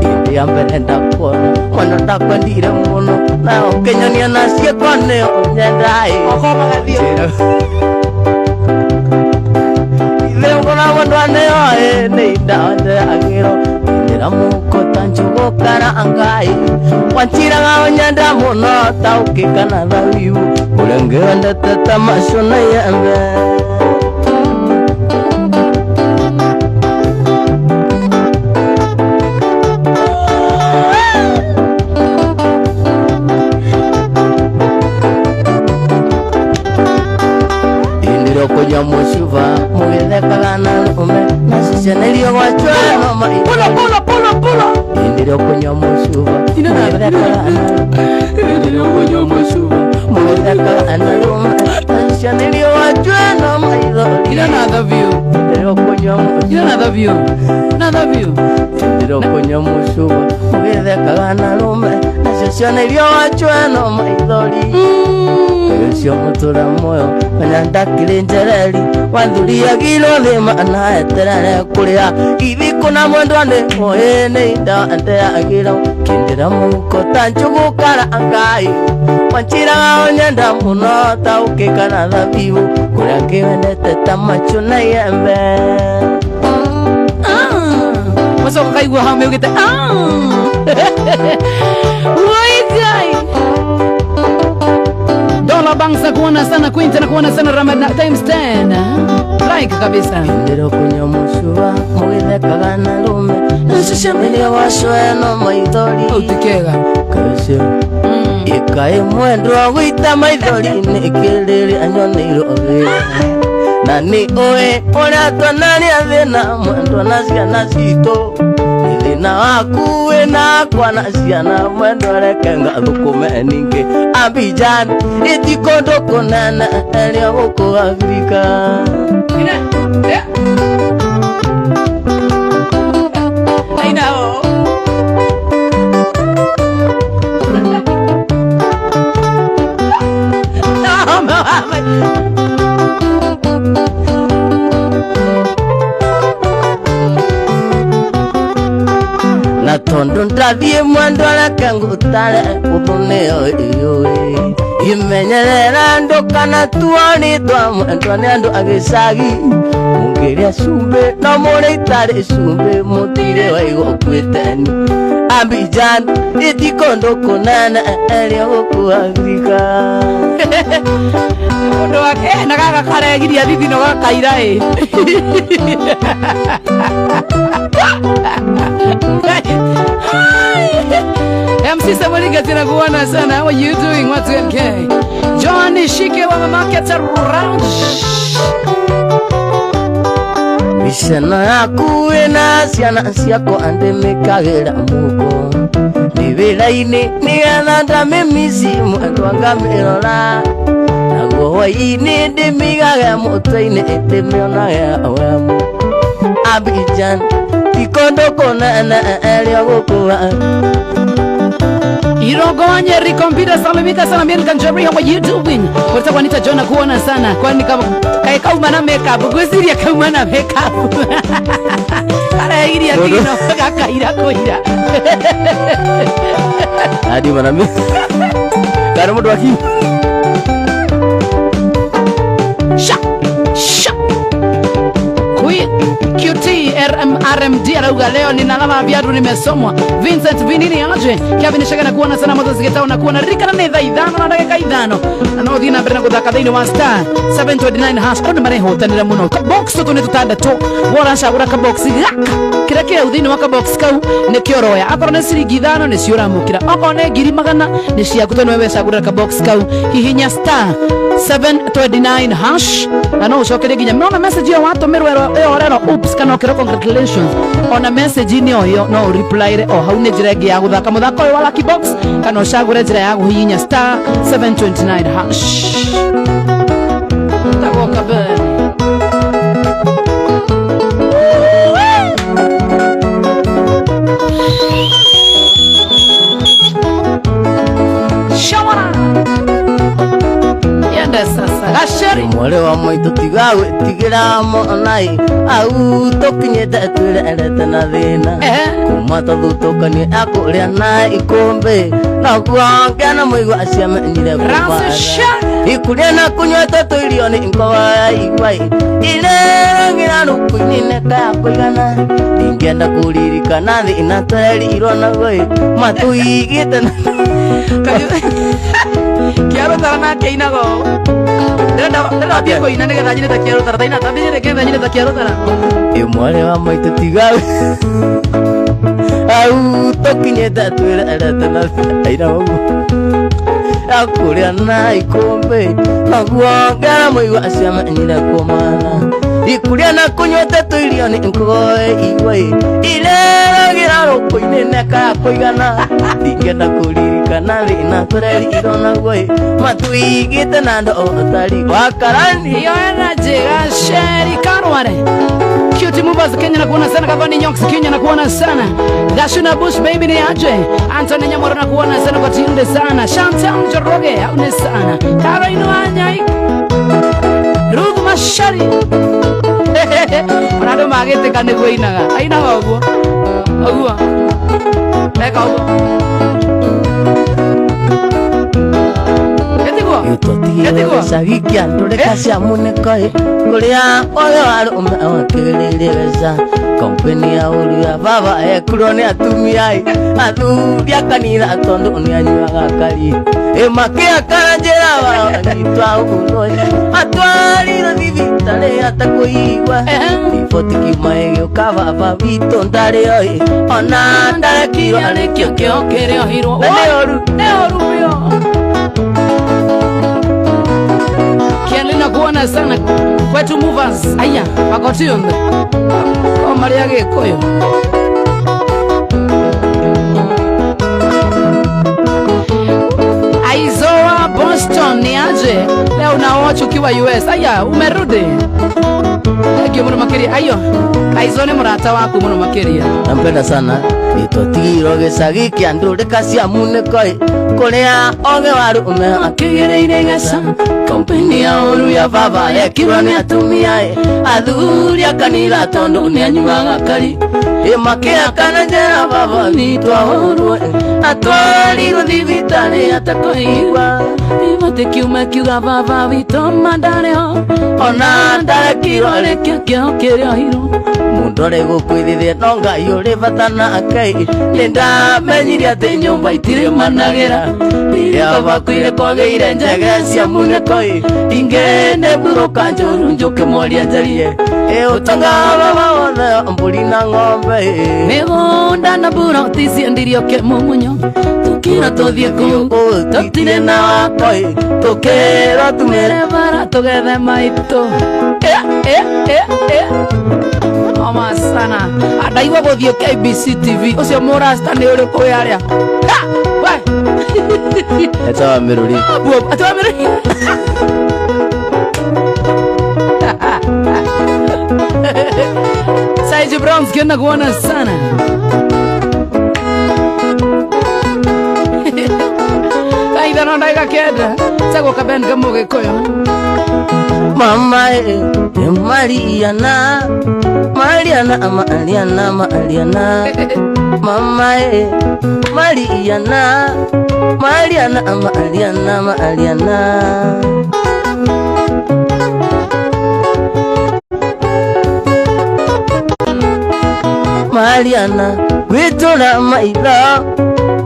hĩndĩ ya mbere ndakuona muno ndakwendire muno nayo kĩnyonia na ciĩko nĩ ũnyendaĩ ithe ngoragwo ndwanĩoĩ nĩ indaondeagĩrwo muko tanjugo karangai wanchiraga onyenda muno taukikana thabiu urengenda tata mashona yambe indiro kunya mushuva mugethekaga na ume nasicenerio gwachwa no mai pulo indiro kunya mushuva indiro kunya mushuva mugethekaga na ume nasicenerio gwachwa no mai another view indiro kunya indiro kunya mushuva mugethekaga na ume nasicenerio gwachwa no mai Cio mutura moyo menya ndakire njereri wanthuria gilo thima na eterere kuria ithiko na mwendwane oe nĩ inda ndeagira kindira muko tanjugu karangai wanchiraga onyenda muno taukikana thabibu kuria ngĩwendete ta machu na yembe macoka kaigua hame ugite waigai Dola Bangsa kuona sana Quinta na kuona sana Ramadan times 10 like kabisa ndero kunya mushuva mugithekaga na rume nacicemene wacwe no maithori utikega kashe ikae mwendwa gwita maithori nikiriri anyoneiro na ni oe ora twanani athina mwendwa na ciana citũ thina waku wĩna kwana ciana mwendwa reke ngathukume ningĩ Abidjan iti kũndũ kũnene ĩrĩa gũkũ Afrika na tondu ndathiĩ mwendwa reke ngũtare ũthũnĩyo ĩyũĩ imenyerera ndũkana tuonĩtwa mwendwa nĩ andũ agĩcagi mũngĩrĩa cumbĩ no mũrĩ itarĩ cumbĩ mũtirĩ wa igũkuĩteni Abidjan iti kũndũ kũnene ĩrĩa gũkũ Afrika mũndũ wake na gaka karegiria thithino gakaira MC Samuel tena kuona sana. How are you doing? What's okay? John Shike wa Market Round. Bishana yaku ena ciana ciako andemekagira muko. Nibiraine nigetha memisi mwendu angamirora. Naguo ini ndimigaga mutwe-ini ndimionaga wemu. Abidjan ikondo kona ĩrĩa gũkũa Irogo Nyeri kompyuta salimika sana mimi kanjari hapo YouTube. Wata kwanita Jona kuona sana kwani kama kauma na makeup gwesiria kauma na makeup. Ara iria kino kakaira koira. Adi mana mi. Karo mo dwaki. Sha. QT RMD arauga leo ninalala viatu nimesomwa. Vincent Vinini aje Kevin Shagana kuona sana moto ziketao na kuona rika na netha idhano na dakika idhano na odina mbere na kuthaka thini wa star 729 hash ona mare hotanira muno ka box to ne tutandatu wora shagura ka box gaka kira uthini wa ka box kau ne kioroya akoro ne ciringi ithano ne ciura mukira oko ne ngiri magana ne ciaku to newe shagura ka box kau hihinya star 729 hash na no ucokere ginya mona message ya watu mirwero rero oops kana okero congratulations ona message ni oyo no reply re o hau ne njira ngi ya guthaka muthako wa lucky box kana ucagure njira ya guhihinya star 729 hash tagoka be Gasheri mwale wa moito tigawe tigira monai au tokinyete twirerete na thina kumata thutokanie akuria na ikombe na kuongea na muigwa ciamenyire kuma ikuria na kunywete twirio ni inkowa igwai ile ngira rukuinine ka kuigana ingenda kuririkana thina twerirwo na goi matuigite na kiaro tarana keinago Nela tieko ina nega danyine ta kiaro tara taina tabine nega danyine ta kiaro tara mwale wa moito tigawe au tokinyete twirerete na aina wangu akuria na ikombe naguongera muigwa ciamenyire kumana ikuria na kunywete twirio ni nkoe igwai ile gira rukuinine ka kuigana ingenda kuririkana thina twerirwo na goi matuigite na ndo otari wakarani iyo era njega sheri karware Cutie Movers Kenya na kuona sana Kavani Nyonks Kenya na kuona sana Gashuna Bush baby ni aje Anthony Nyamoro na kuona sana kwa tiunde sana Chantal Njoroge haune sana Karo inu anyai Ruth Mashari Mwanado magete kane kwa inaga Ainaga oguo Oguo Eka oguo Itotiyo sagikia ndureka cia munekoi kuria oyo arume wakiririza kompeni ya uria baba ekuro ni atumia athuria kanitha tondu ni anyuaga kari makia kanjira wa nitwa uroi atwariro thibitari atakuigwa riboti kimaegio ka baba wito ndari oi ona ndarekiro arikio kio kirio hirwo ne oru Kialina kuona sana kwetu Movers aya makotionde o Maria Gikoyo Aizoa Boston ni aje leo unaoacha ukiwa US aya umerudi Ege mwana makeria ayo Aizone murata wako mwana makeria nampenda sana itotiro gesagi kia ndureka cia munekoi kuria oge waru ume akigereire gesa kompeni ya uru ya baba ekirwo ni atumia athuria kanitha tondu ni anyuaga kari makia kana njera baba nitwa uru atwarirwo thibitari atakuigwa ibate kiuma kiuga baba wito mandareho ona ndarekirwo rekio kirio hiro mundore gukwithithia no ngai uri bata nake nindamenyire ati nyumba itire managera iria bakwire kwageire njege cia munekoi ingene buruka njuru njuke moria njarie utanga baba wothe mburi na ng'ombe migunda na buroti ciendirio kimumunyo tukira tuthie kuu tutire na wakoi tukira tumire bara tugethe maito Mama sana adaiwa guthio KBC TV ucio murasta ni uri kuyaria we etawa miruri etawa miruri Saiji Browns kena kuona sana ndaiga kenda Tego kaben kamuge koyo Mama Mariana Mariana Mariana Mariana Mama Mariana Mariana Mariana Mariana Mariana Witura maitho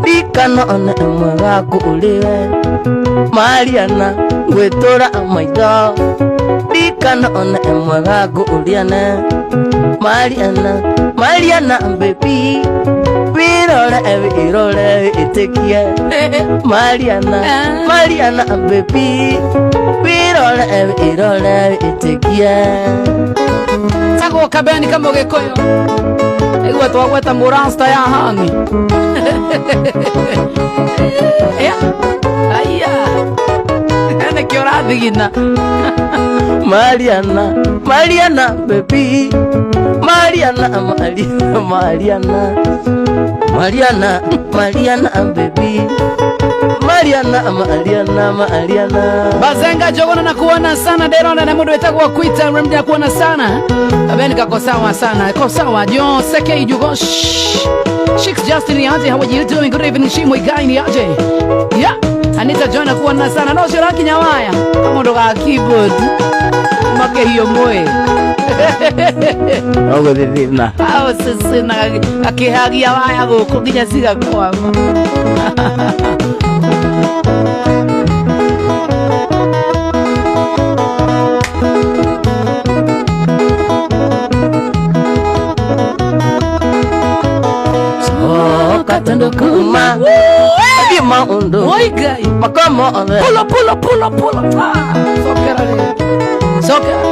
Dikano one mwega kuliwe Mariana Witura maitho Dikano one mwega kuliane Mariana Mariana baby Wirole itekie Mariana Mariana baby Wirole itekie Tego kaben kamuge koyo Ego twagweta muransta ya hangi Aya Ene kiorathigina Mariana Mariana baby Mariana Mariana Mariana Mariana Mariana baby Mariana Mariana Mariana Bazenga jogona na kuona sana Deronda na mudu etagwa kuita Remdia kuona sana Abeni kako sawa sana Ko sawa Dio seke ijugo Shix Justin ni aje How are you doing? Good evening Shimo Igai ni aje Yeah Anita Joina kuona sana No shiraki nyawaya Kamodo ka keyboard Make hiyo moe Ogo dhidhina Ao sisi na akihagi ya waya Goko ginya siga kwa Katando kuma Adi maundo Oi gai Makomo ove Pulo Sokera le Sokera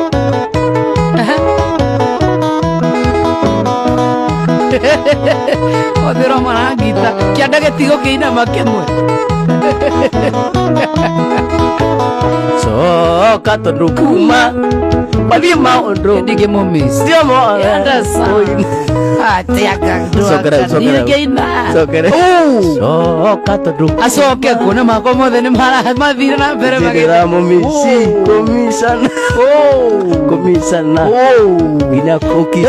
Odero maragita Kianda getigo keina makemwe So katando kuma Adi maundo Dige momis Dio mo ove Yanda sa Sokera Sokera So katando Asoke kuna makomo Dene madhira na pere Jidera momisi Komisana Komisana Ina koki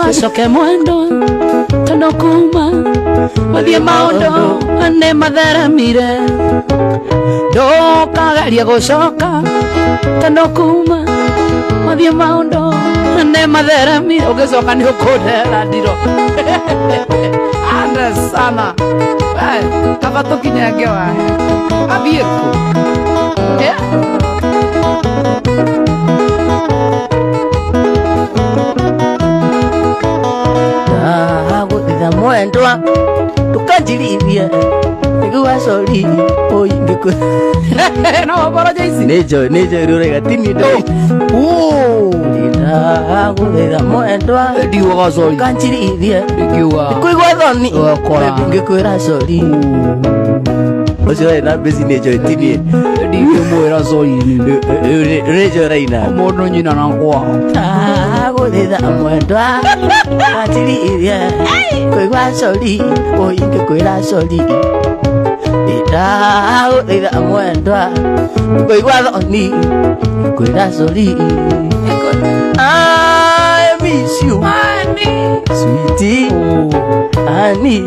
Asoke mwendo Tano kuma Madhie maundo Ane madhara mire Doka garia gosoka Tano kuma Madhie maundo Ane madhara mire Ogesoka ni ukodera diro Anda sana Kapato kinyagewa Abieko Yeah Gutitha mwendwa Tukanjirithie Niguwa sorry Oingikwe No boro jaisi Nejo rurega tini ndo Ndina gutitha mwendwa Diwa sorry Tukanjirithie Diwa Kuigwa thoni Kora Ngikwira sorry Ocio na bezi nejo tini Diwa mwera sorry Nejo raina Mono nyina na kwa Gutitha mwendwa Tukanjirithie Kuigwa sorry Oingikira sorry Ida gutitha mwendwa Kuigwa thoni Kwira sorry I miss you Honey Sweetie Honey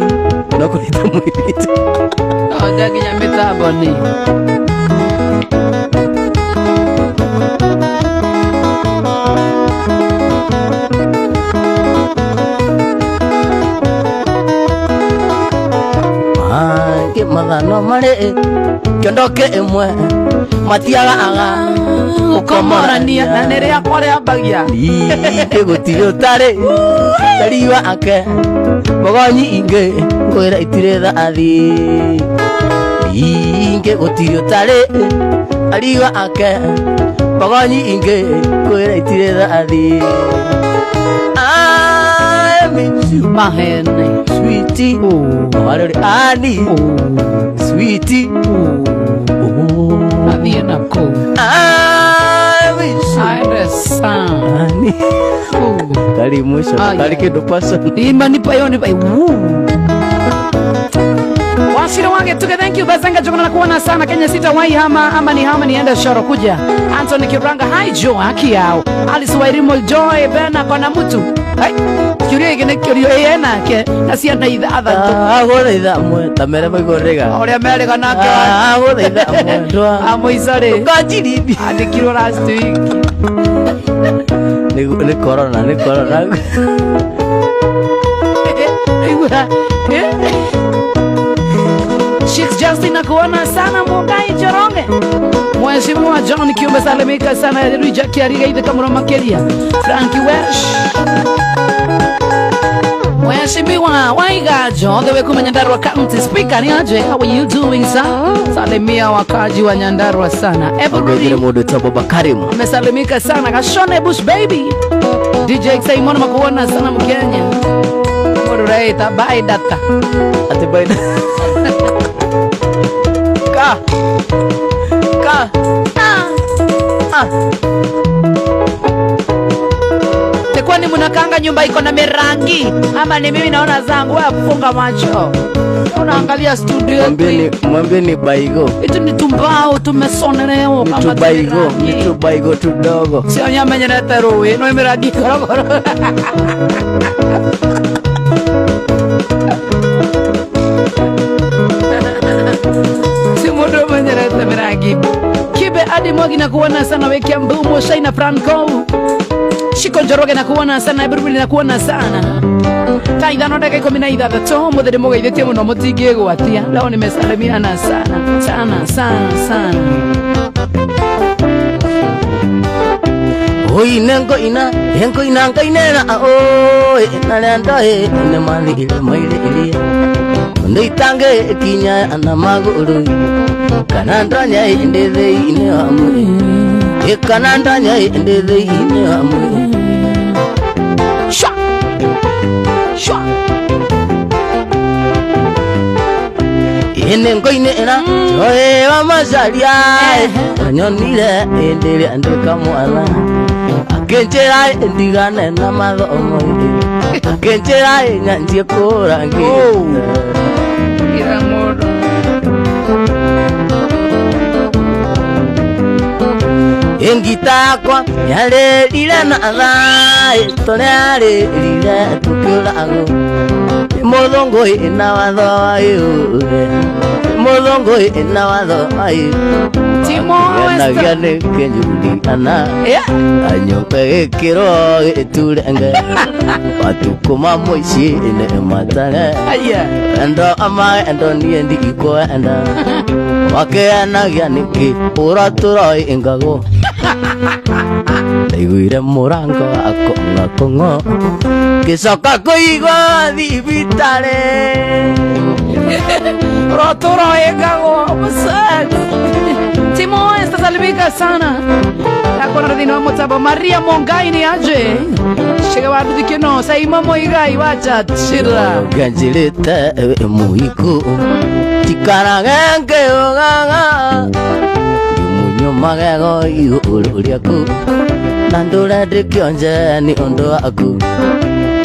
Nakulita mwiritu Oja kinya mitabo ni Mangi mathano mare Kiondoke imwe Matiaga aga Ukomorania na nere ya kore abagia Ike gutiri utare Tariwa ake Mogonyi inge Kwira itire thaathi Ike gutiri utare Tariwa ake Mogonyi inge Kwira itire thaathi I miss you Mahene Sweetie Warore ani Sweetie Adhie na ko I miss you Aire sana Ani Kali mwisho Kali kido person Ima nipa yo nipa Washira wake tuke, thank you Bazanga jokona kuona sana Kenya sita wai ama nienda shoro kuja. Anthony Kiranga hi Joe haki yao. Alice Wairimo Joy bena kona mtu. Hai. Kyurie gene kyurio yena ke nasia na idha gore idha mwe tamere magorega. Ore mere kana ke. Gore idha mwe ndo. Amoisare. Kajiri. Adikiro last week. Ni corona. Sheiks Justin nakuona sana Mungai Joronge. Mheshimiwa John Kiumbe salimika sana Rija Kiariga hivi kama Makelia. Frankie Welsh. Mheshimiwa Waiga John dewe kuma Nyandarua County Speaker ni aje? How are you doing sir? Salimia wakaji wa Nyandarua sana. Everybody modo Tobo Bakarim. Amesalimika sana Kashone Bush baby. DJ Simon makuona sana Mkenya. Moderator by data. Ate by Ka. Kwani mnakanga nyumba iko na mirangi ama ni mimi naona zangu? Wewe kufunga macho. Unaangalia studio. Mwambieni baigo. Itu ni tumbao tumesoneleo kama baigo tudogo. Sio nyama nyene teruwe no mirangi korogoro. Simodo manyerete mirangi. Kibe adi mwagi na kuona sana weki ambumo Shaina Franco. Shiko Njoroge na kuona sana Everybody na kuona sana. Taidano daka 13 mudere mugeithĩtie muno mutingie gwatia. Leo nimesalimiana sana. Oi nengo ina ngainera oi nalendo ne mali ile maile ile. Nditange kinya ana maguru. Kanandanya indeze ine amwe. Kanandanya indeze ine amwe. Shwa Ine ngoine era Joe wa mazalia Nyonile endele andeka mwala Akenchera endigane na madhomo Akenchera nyanjie korangi Ira modo Engita kwa yale lile na adai Toleare lile tukula angu Modongo ina wadho ayu Modongo ina wadho ayu Timo Western Nagane kenjuli ana Anyope kiro etulenge Watukuma moishi ine matane Endo ama endo niendi iko enda Wake anagianiki Uraturo ingago Naiguire murango akonga kongo Kisoka kuigwa dhibitare Rotoro ingago Musad Timo esta salimika sana Akona radino motaba Maria Mongai ni aje Shega wadu dikeno Saima moigai wacha tshira Ganjilita muiku Tikara genge oganga Magego iuliaku Nandura dikionje ni ondo aku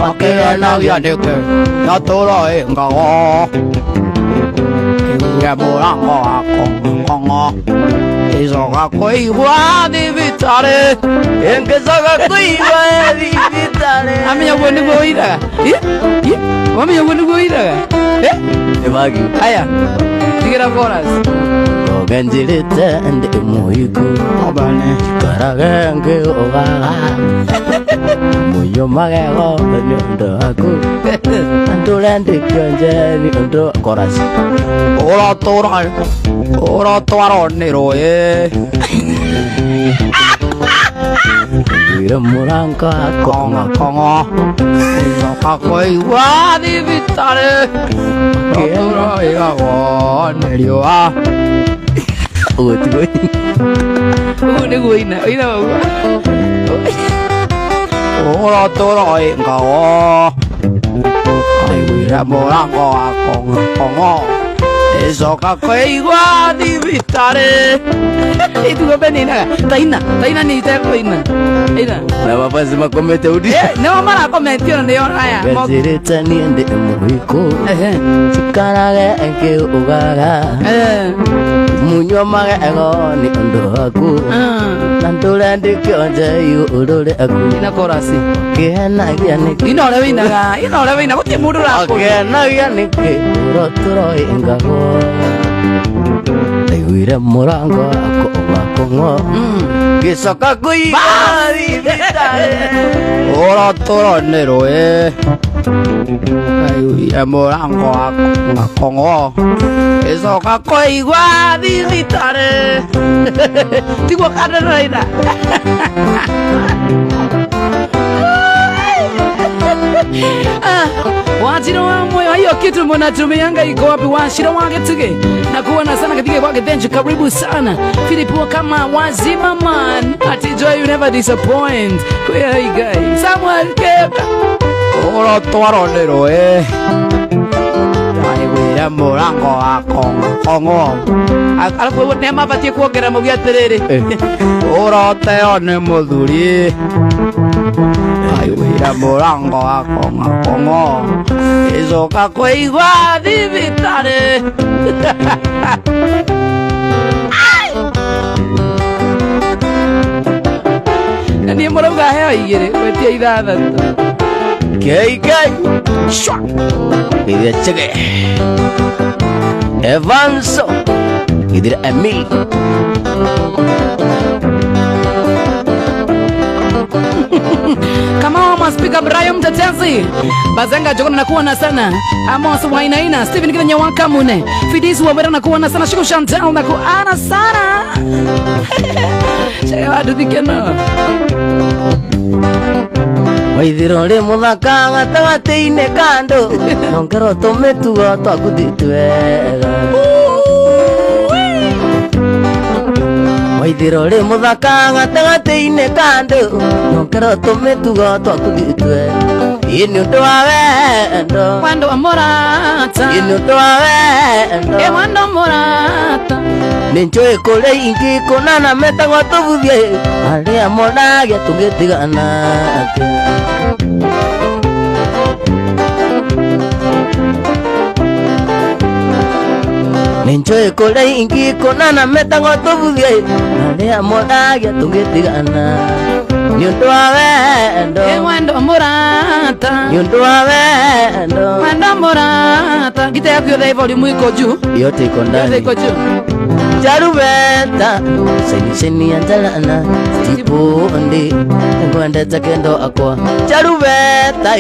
Wakea na yadeke Natoro ingawo Iuya murango akongo Isoga kuiwa divitare Engesoga kuiwa divitare Ami ya wenu goiraga Wami ya wenu goiraga Ebagi Aya Tigira chorus Ganjilite ende muiku Obane Karagenge ogaga Muyo magego Nyondo aku Andulende kionje ni ondo chorus Ora toro nero Vira muranka kongo Kakoi wadi vitare Ora igawa nerioa Oina Ora toro ingawo Vira muranka kongo icoka kuigwa thibitari itugo benina taina ni itakoina ina na mabazi makomete udi no mara komenti ono ndio haya bezirita ni ndi muhiko karage enke ugaga munyo magego ni ndo aku nandura ndikionje yu urure aku ina korasi kena yani inore wina guti mundu rako kena yani ke urotoro ingago aiguire murango ako makongo gicoka kuigwa thibitari urotoro ni rwe aiguire murango ako makongo gicoka kuigwa thibitari tiguo kanaraina Wachiro wa moyo hiyo kitu mnatumianga iko wapi? Wachiro wake tuge na kuona sana katika kwake Denji, karibu sana Philip kama wazima man ati joy you never disappoint. Kwa hiyo guys Samuel Keba oro twaronero aiguire murango wako kongo alafu wote mabatie kuongera mugi atiriri uroteo ni muthuri aiguire murango wako kongo icoka kuigwa thibitari ni murauga heo igiri wetia ithathatu kei shwa idire chege Evanso idire Emil kama wama speaker Brian Mtetezi Bazenga jogona nakuona sana Amos Wainaina Steven Kile Nyawaka Mune Fidis Wabera nakuona sana Shiko Chantal nakuona sana Shaya wadu dikena waithiro ri muthaka gatagati-ini kando nongero tumetugo twakuthitwega waithiro ri muthaka gatagati-ini kando nongero tumetugo twakuthitwe ini undu wa wendo wendo wa murata ini undu wa wendo wendo murata ninjui kuria ingi kunana metagwo tubuthie aria monagia tugitigana ninjui kuria ingi kunana metagwo tubuthie aria monagia tugitigana ni undu wa wendo wendo murata ni undu wa wendo wendo murata gitaya kiothe volume iko juu yote iko ndani iko juu Jarubeta Seni anjalana Tipundi Ngwendete kendo akwa Jarubeta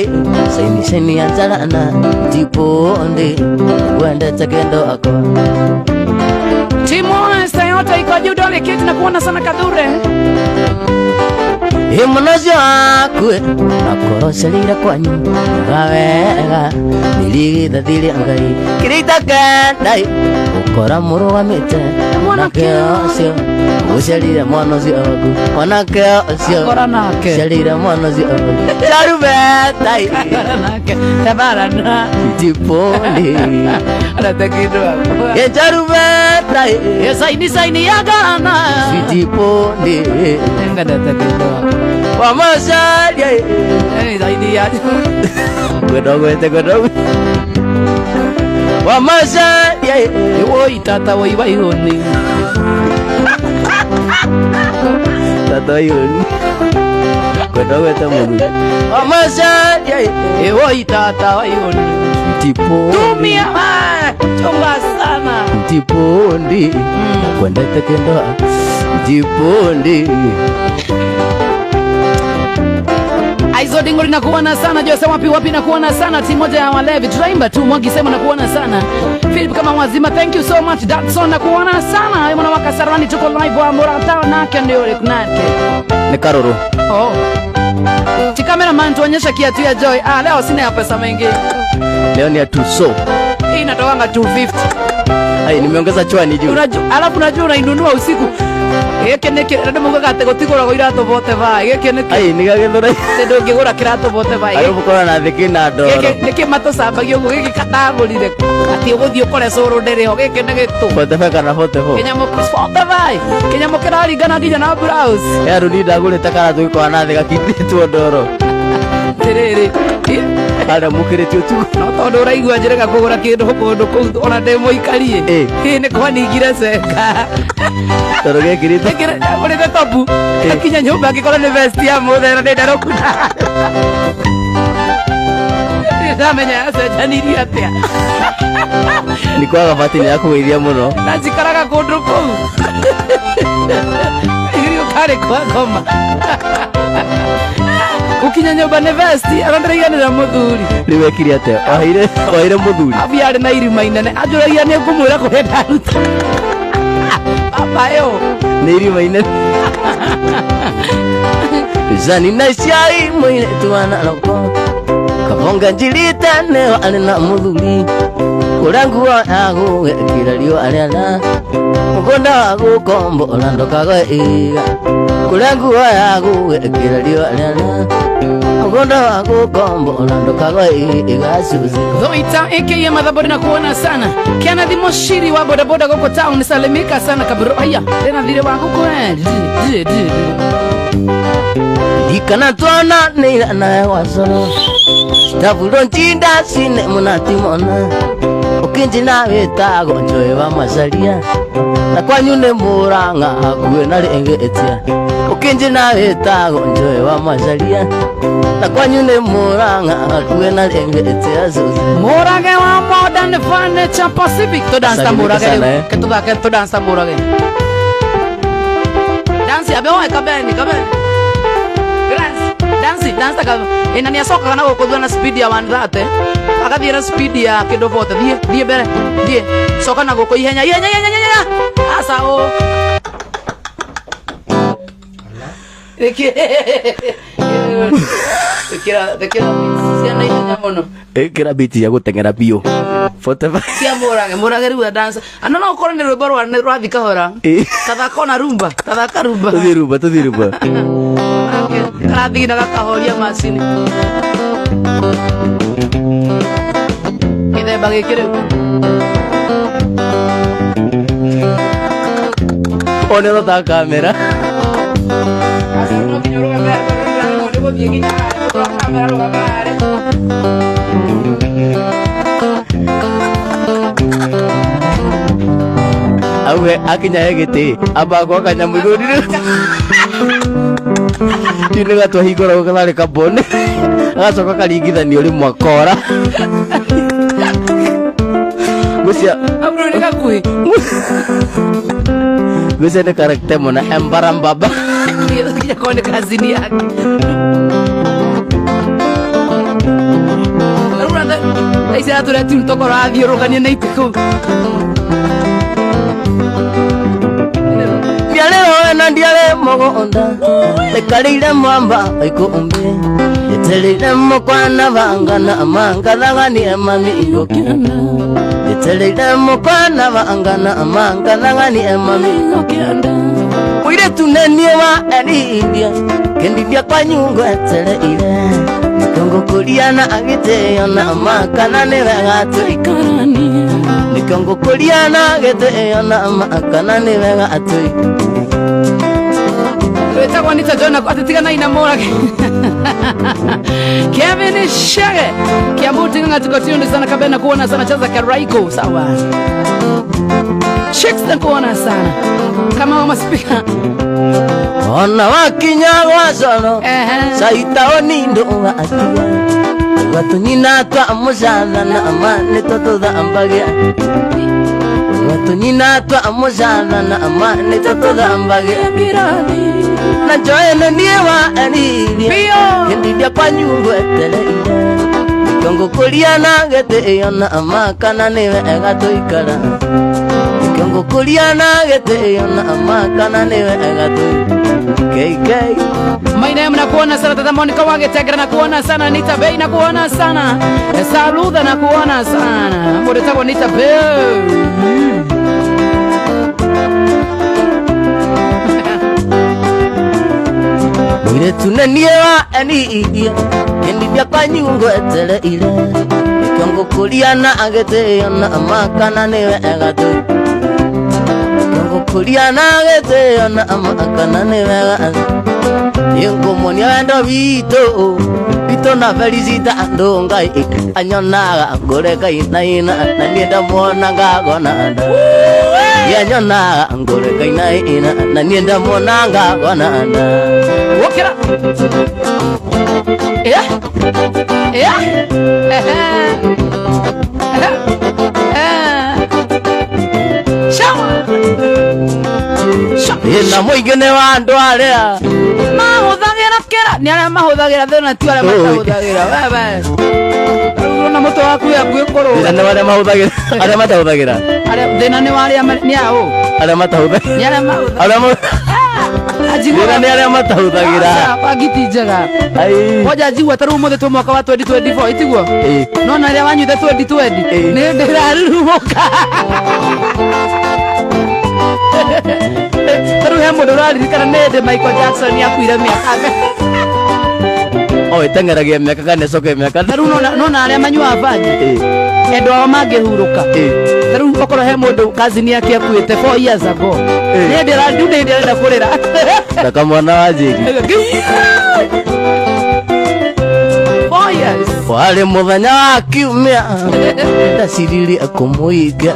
Seni anjalana Tipundi Ngwendete kendo akwa Timu yote iko juu dole kiti na kuona sana kadhure Imunozi wakwe Nakoroselira kwanyu Gawega Niligitha thiri angai Kirita kendai Ukora murugamite Mwanake osio Uciarire mwana ucio waku Mwanake osio Akora nake Uciarire mwana ucio waku Jarubetai Akora nake Tabarana Tipundi Aratakidwa Jarubetai Saini yagana Tipundi Ngadatakidwa Wamasalia Zaidi ya Godogo Wamasalia Woi tata woi bayoni Tata yun Godogo tamu Wamasalia woi tata bayoni Tipundi Tumia chunga sana Tipundi Kwendete kendo Tipundi Aizo dingo linakuona sana Jose wapi nakuona sana timu moja ya walevi tutaimba tu Mwangi sema nakuona sana Philip kama wazima thank you so much Datson nakuona sana wewe mwana waka Sarani tuko live wa Morata nake ndio kunake ni Karuru ti cameraman tuonyesha kiatu ya Joy leo sina pesa mengi leo ni ya tuso hii inatoka 250 Ai nimeongeza chwani juu. Unajua alafu unajua unainunua usiku. Geke ndio mungu gategũtigũra iratũ bote ba geke nĩ ai nigagethora ndio ngĩgũra kĩratũ bote ba ai bukora na thiki na ndoro geke nĩ kĩmatũcambagia ũguo gĩkĩ katagũrire ati ũgũthiĩ ũkore cũrũ ndĩrĩ ho gĩkĩ nĩ gĩtũ bote ba kana bote ho kĩnyamũ bote ba kĩnyamũ kĩraringana nginya na blouse ya rudi ndagũrĩte karatũ gĩkora na thĩ gakindĩtwo ndoro tirĩrĩ ara mukĩrĩtio tu no tondũ ũraigua njĩrĩga kũgũra kĩndũ kũndũ kũu ona ndĩ mũikarie nĩ kwaningire ceka tondũ gĩkĩrĩte ũrĩte topu akinya nyũmba angĩkorwo nĩ vest ya mũthera ndĩndarũkuna ndamenya yacenjanirie atĩa nĩ kwaga bati nĩ ya kũgeithia mũno na njikaraga kũndũ kũu iri ũkarĩ kwa ngoma ukinya nyũmba nĩ vest ona ndĩraiganĩra mũthuri rĩu wekire atĩa oheire mũthuri abi arĩ na irima inene anjũragia nĩ ngũmwĩra kũrĩa ndaruta baba yo nĩ irima inene zani na ciai mwĩre tuana roko kabonga njirite nĩyo arĩ na mũthuri kũrĩa nguo yagũgekĩra rio arĩana mũgũnda wa gũkombora ndokaga iga kũrĩa nguo yagũgekĩra rio arĩana mũgũnda wa gũkombora ndokaga iga Suzi Zoita aka madhabodi na kuona sana Kiana Dimo Shiri wa bodaboda goko town salimika sana kabro haya tena vile wangu dikana tuana nila na wasoro Tavulo ntinda sine munatimona Ukinji na weta gonjoe wa masalia Na kwa nyune muranga hakuwe na lenge etia Ukinji na weta gonjoe wa masalia Na kwa nyune muranga hakuwe na lenge etia Suzi Murage wa modern furniture Pacific to dance ta murage to dance ta murage Dance ya bewa kabeni Dance ka inania soka kana gukudwa na speed ya 130 akathira speed ya kindo vote thie bere thie soka na guko ihenya asa o Tekira siana ihenya mono ekira biti ya gutengera bio vote sia murage riu dance anona ukore ni rwimbo rwa ni rwa thikahora tathaka rumba tuthiruba Karathi na gakahoria macini Githemba gĩkĩ rĩu one rota kamera Awe akinya gĩtĩ amba kanyamu igũrũ Tine gatwa hingora gũkatharĩ kabone agacoka karingithanio rĩmwe akora Gucia Abro ni kakui Gucia nĩ karakter mũna embarambaba Kija kone kazini yake Arura Aisi atura timu toko radio rogania na itiku Ndiale na ndiale mogonda Tekalile mwamba aiko umbe Yetelile mokwana vangana amanga Dhangani emami igokiana Yetelile mokwana vangana amanga Dhangani emami igokiana Mwire tunenie wa elidia Kendidia kwa nyungu etele ile Nikongo kuliana agite na amaka Nane vega tuikarani Nikongo kuliana agite na amaka Nane vega tuikarani Wetagwa nita Jona atitigana ina murage Kevin Shage Kiambuti nga tukatiundi sana kabena kuona sana chaza Karaiko sawa Chicks na kuona sana kama mama speaker Ona wakinya wazono Saita onindo wa atia Watu nina twa muzana na amane toto da ambagia Watu nina twa muzana na amane toto da ambagia Na joene niewa enilia Kendidia kwa nyungu etele ile Nikongo kuliana gete yona amaka na niwe egato ikara Nikongo kuliana gete yona amaka na niwe egato KK My name na kuona sana Tata Monica Wagetegra na kuona sana Nita Bay na kuona sana Saludha na kuona sana Mudetagwa Nita Bay Mwire tuneniewa eni idia Endibia kwa nyungo etele ile Kiongo kuliana agete yana amakana niwe egatu Kiongo kuliana agete yana amakana niwe egatu Yengo moni ando vito Vito na felicita andonga Anyonaga ngoreka inaina Nanienda mwona ngagonanda Yanyonaga ngoreka inaina Nanienda mwona ngagonanda Wokera Ina muigene wa andu aria mahuthagira kera ni aria mahuthagira thina ti aria matahuthagira wewe na muto waku ya gwikoro ina wale mahuthagira aria matahuthagira aria thina ni waria ni ao aria matahuthagira ni aria Ajigura ni aria matahuthagira pagiti njega ai hoja jigwa taru muthe tu mwaka wa 2024 itiguo no na aria wanyuthe 2020 ni ndirarumuka taru he mundu raririkana nende Michael Jackson yakuire miaka tengeragia miaka kana coke miaka taru no aria manyua vanyi endo ao mangihuruka taru okoro he mundu kazini yake akuite 4 years ago ni ndirenda kurira taka mwana wa jigi wale muthenya wa kiumia ndaciriri akumuiga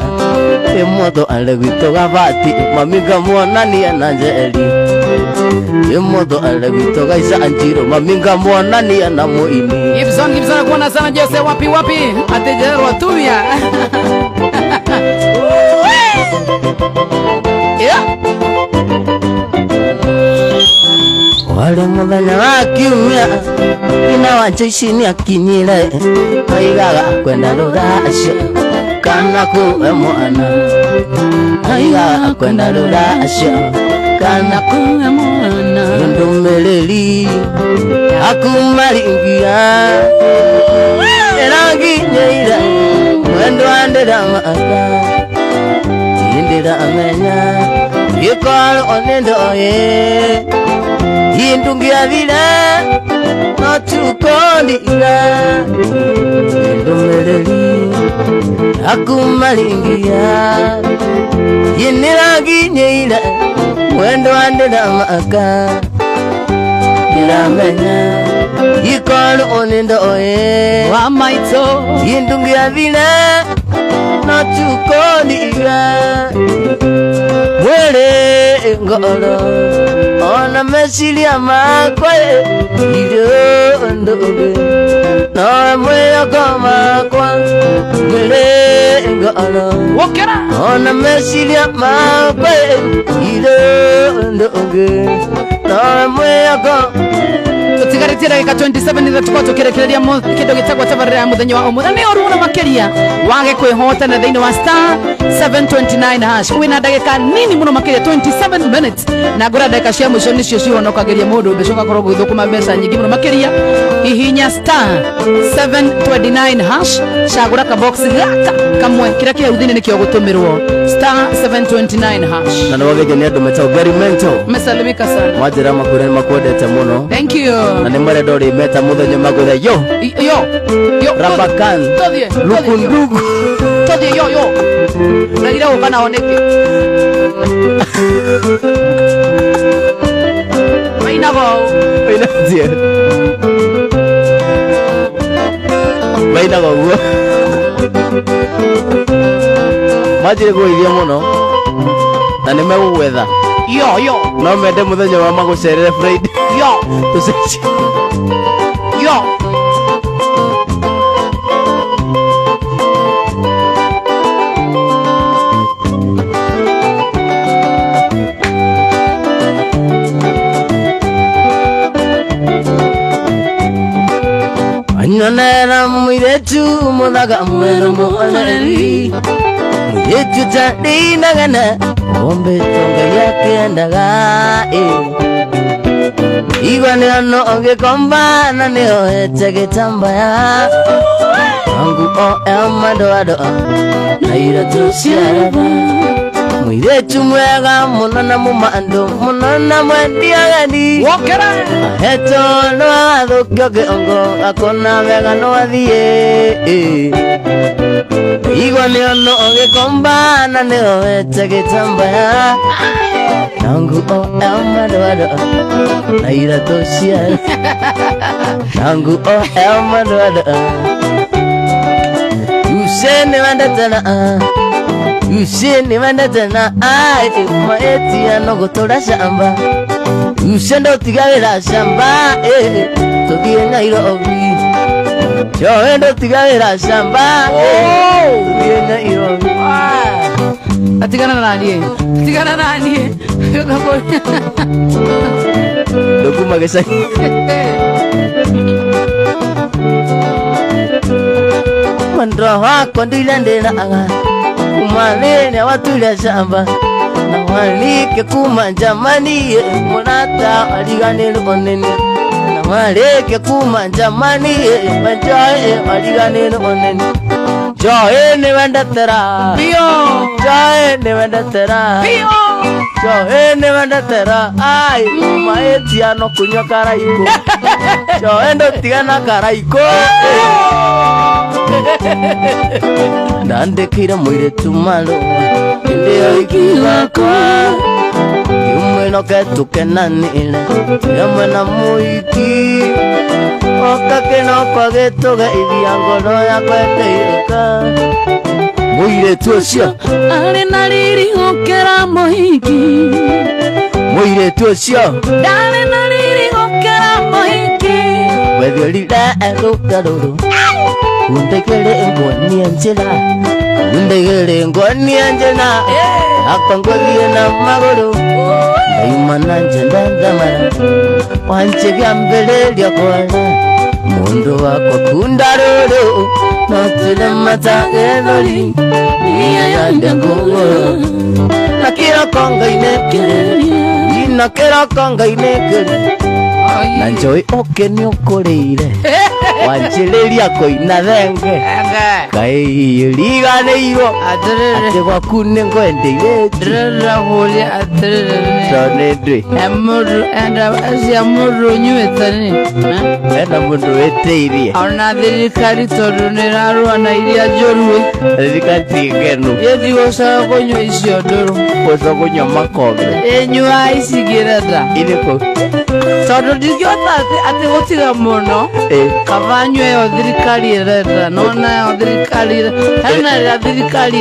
emodo alegito gabati maminga muonania na njeri emodo alegito gaisa anjiro maminga muonania na muini Gibson kuona sana Jose wapi atejero atumia wale muthenya wa kiumia ina wanjaici ni akinyire aigaga kwenda ruracio kana kuwe mwana aigaga kwenda ruracio kana kuwe mwana ndumiriri akumaringia eranginyeire mwendo andira maka indira amenya yikoro onendoye Indungia vile Notukondira Ndumereli Akumalingia Yiniranginyeira Mwendo andira maka Niramenya Yikoro onendo oe Wamaito Indungia vile Notukondira Mwere ngoro Ona mesilia makwe Ido ndobe Na mwea kama kwa Mwere ngoro Wokera Ona mesilia makwe Ido ndobe Na mwea kama Tutigaritie dakika 27 ndio tukao tukirekereria kido gitagwa tabarira muthenya wa umuthi ni oru na makiria wage kwihota na thiini wa star 729 hash wina dakika nini muno makiria 27 minutes na gura dakika cia mwisho nicio cihonokagiria mundu mbecoka korwo gwithukuma mbeca nyingi muno makiria ihinya star 729 hash cagura ka box gaka kamwe kira kia uthini nikio gutumirwo star 729 hash na nawage ni andu meta very mental mesalimika sana wajira makurani makwendete muno thank you na ni mare ndori meta muthenya maguthe yo Rabakan lukundugu todie yo nagira ukana oneke Vaina go majire go ithia muno na ni megugwetha yo no mende muthenya wa magucerere Friday tusechi Anyonera mwiretu mudaga mweno mwaneri Mwiretu tadina gana Ombe tonga yake ndaga Igwa ni ano oge komba na ni oete getambaya Angu o ema doa doa Na ira tu siaraba Mwiretu mwega munona mumando munona mwendiagani Wokera Heto no athukio kiongo akona wega no athie Igwa niono ogikombana nio wete gitambaya Nangu o elmadwado na irato cia Nangu o elmadwado Usene wandatana Usene wandatana ai maeti anogotora shamba Usendo tigawira shamba Togie Nairobi Joendo tigawira shamba Togie Nairobi Atigana nani? Atigana nani? Doku magesa Mandro wako ndilende na anga Kumalene watulia shamba Na walike kumanja mani Munata aligane onene Na walike kumanja mani Majoe aligane onene Joe ne wandatera Bio Joe ne wandatera Bio Joe ne wandatera Ai maeti ano kunywa karaiko Joe ndo tigana karaiko Ndandikira mwiretu malo Ndio ikilako Yumwe no ketuke nanile Yumwe na muiki Okake no kwa getuge Ibiangono ya kwete iruka Mwiretu osio Ale nariri okera mohiki Mwiretu osio Dale nariri okera mohiki Wethio lida erukaruru Undegele ngoni anjela Undegele ngoni anjela Akangolie na magoro Daimana njenda ndamara Wanje vyambele lya kwana Mundo wako kundaroro Notile mata edori Niya yanda ngoro Nakira konga inekere Inakira konga inekere Nanjoi oke ni okoreire Wanjeleria koina thenge Kai ligane iyo Ate gwaku nengoendeire Drera holi atrere Tonedwe Emuru enda asia muru nyuetani Ena mundu weteirie Ona thirikari tondu nirarwana iria njorue Thirikari ngenu Yethi gocaga kunywa icio nduru Goca kunywa makombe Enyua ici ngirenda Iriko Tondu ndingĩhota atĩ gũtiga mũno kaba nyua ĩyo thirikari ĩrenda nona ĩyo thirikari hena ĩrĩa thirikari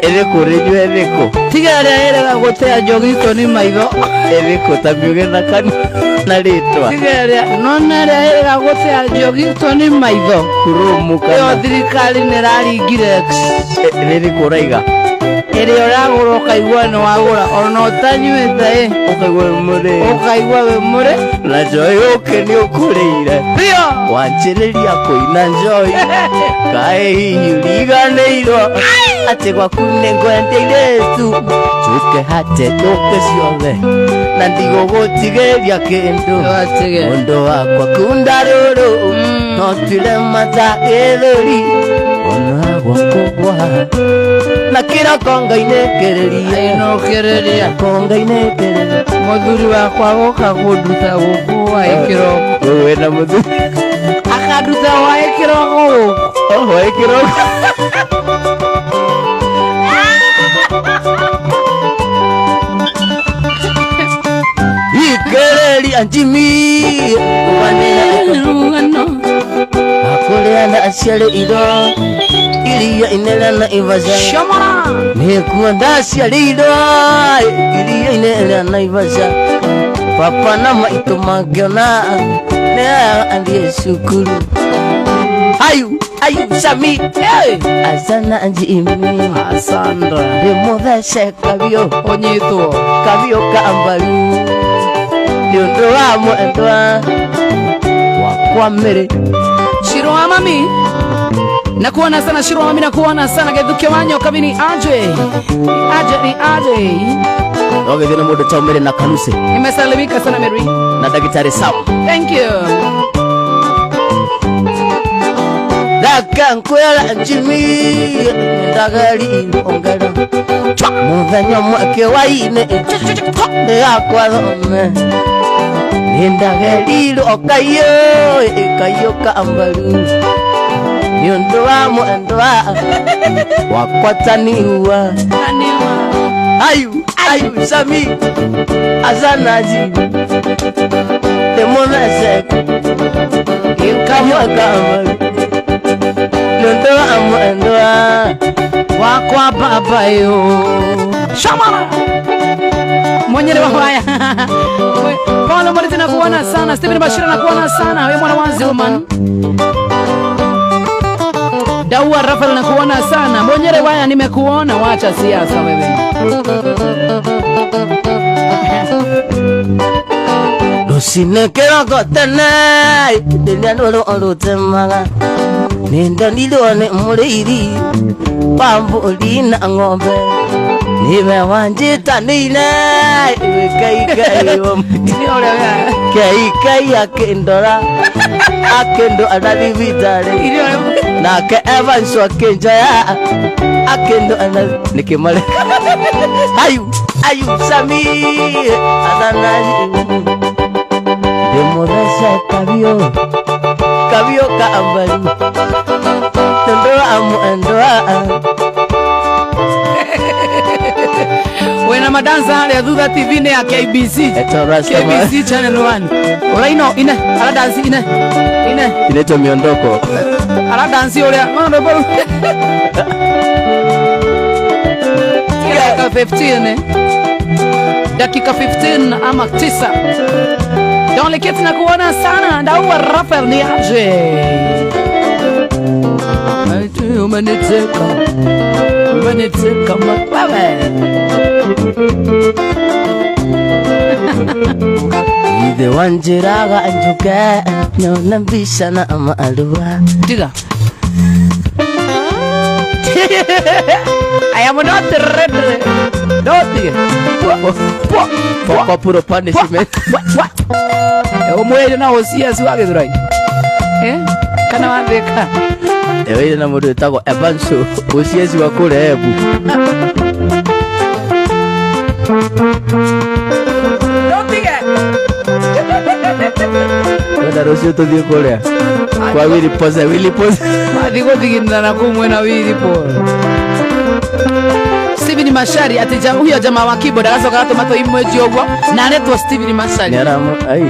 Iriko rĩnyua iriko tiga ĩrĩa ĩrega gũtea njogi ikoni maitho Iriko tamiuge na kani na ritwa tiga ĩrĩa nona ĩrĩa ĩrega gũtea njogi ikoni maitho Kurumu kana ĩyo thirikari nĩraringire Iriko raiga ĩrĩa ũragũra ũkaigua nĩ wagũra ona ũtanyuĩte Ukaigua mũrĩ ũkaigua wĩ mũrĩ Na njoi ũke nĩ ũkũrĩire biũ Wanjĩrĩria kũina njoi Kaĩ hihi ũriganĩirwo Atĩ gwaku nĩngwendeire tu Tũke hate tũke ciothe Na ndigũgũtigĩria kĩndũ Mũndũ wakwa kunda rũrũ No tũrema ta gĩthũri Ona gwakũgwa Na kĩra konga-inĩ kĩrĩrie ĩnokereria Konga-inĩ kĩrĩrie mũthuri wakwa gũka kũnduta gũkũ waĩ kĩroko Wewe na mũthuri akanduta waĩ kĩroko gũkũ Waĩ kĩroko Ikĩrĩria njimi Akũrĩa na aciarĩ iro Iria inene na Ivasha Shomara Nĩkuo ndaciarĩ iro Iria inene na Ivasha Papa na maitũ mangĩona Nĩ athiĩ cukuru Ayu Sami Asana njimi Asandra Ndĩmũthece kabio ũnyitwo Kabio ka mbaru Nĩũndũ wa mwendwa Wakwa mĩrĩ Shiro wa mami nakuona sana Shiro wa mami nakuona sana Gethukia wanyo kabini aje ni aje Ogethio nĩ mũndũ taumĩrĩ na kanuse Nimesalimika sana Mary Na ndagĩtarĩ sawa Thank you reka nkwela Jimmy ndagari ongera muthenya mwake waine yakwa thome ndagari okayo kayo kambaru nyondo wa mwendo wakwataniwa ayu sami azanaji demonase kama kama nyondo wa mwendo wakwa baba yo shamara mwenyere wa haya Paula Morita na kuona sana Steven Bashira na kuona sana wewe mwana wazi woman Dawa Rafael na kuona sana mwenyere waya nimekuona wacha siasa wewe Lusinekera kotene Diliano olutemaga Nindo nilone muleiri Pambu lina ngombe Niwe wanjita nine Kai akendora Akendo analivitare Nake Evans wakenjaya Akendo nikimale Ayu Sami Adanaji Demorese Kabio kaambali Tendoa amuendoa Wena madanza hali ya Dhudha TV ne ya KBC KBC channel 1 Uraino ine ala dansi ine Ineto miondoko ala dansi olea Dakika 15 ama 9 Dans les quêtes na kuona sana Ndaua Rafael ni aje Umeniteka mapawe Ide wanjiraga anjuke Nyona mbisha na maalua Diga I am not ready Don't Kwa puro punishment Umwele na hosia suwage durai Kana wandeka Ewe na mudu itago Evanso Usiezi wakule ebu Wenda rosi uto diyo kolea Kwa Willy Pose Adiko diginda na kumwena Willy Pose Steven Mashari ati huyo jamaa wa keyboard akasoka gato mato imweji ogwo na netwa Steven Mashari Nyaramo ai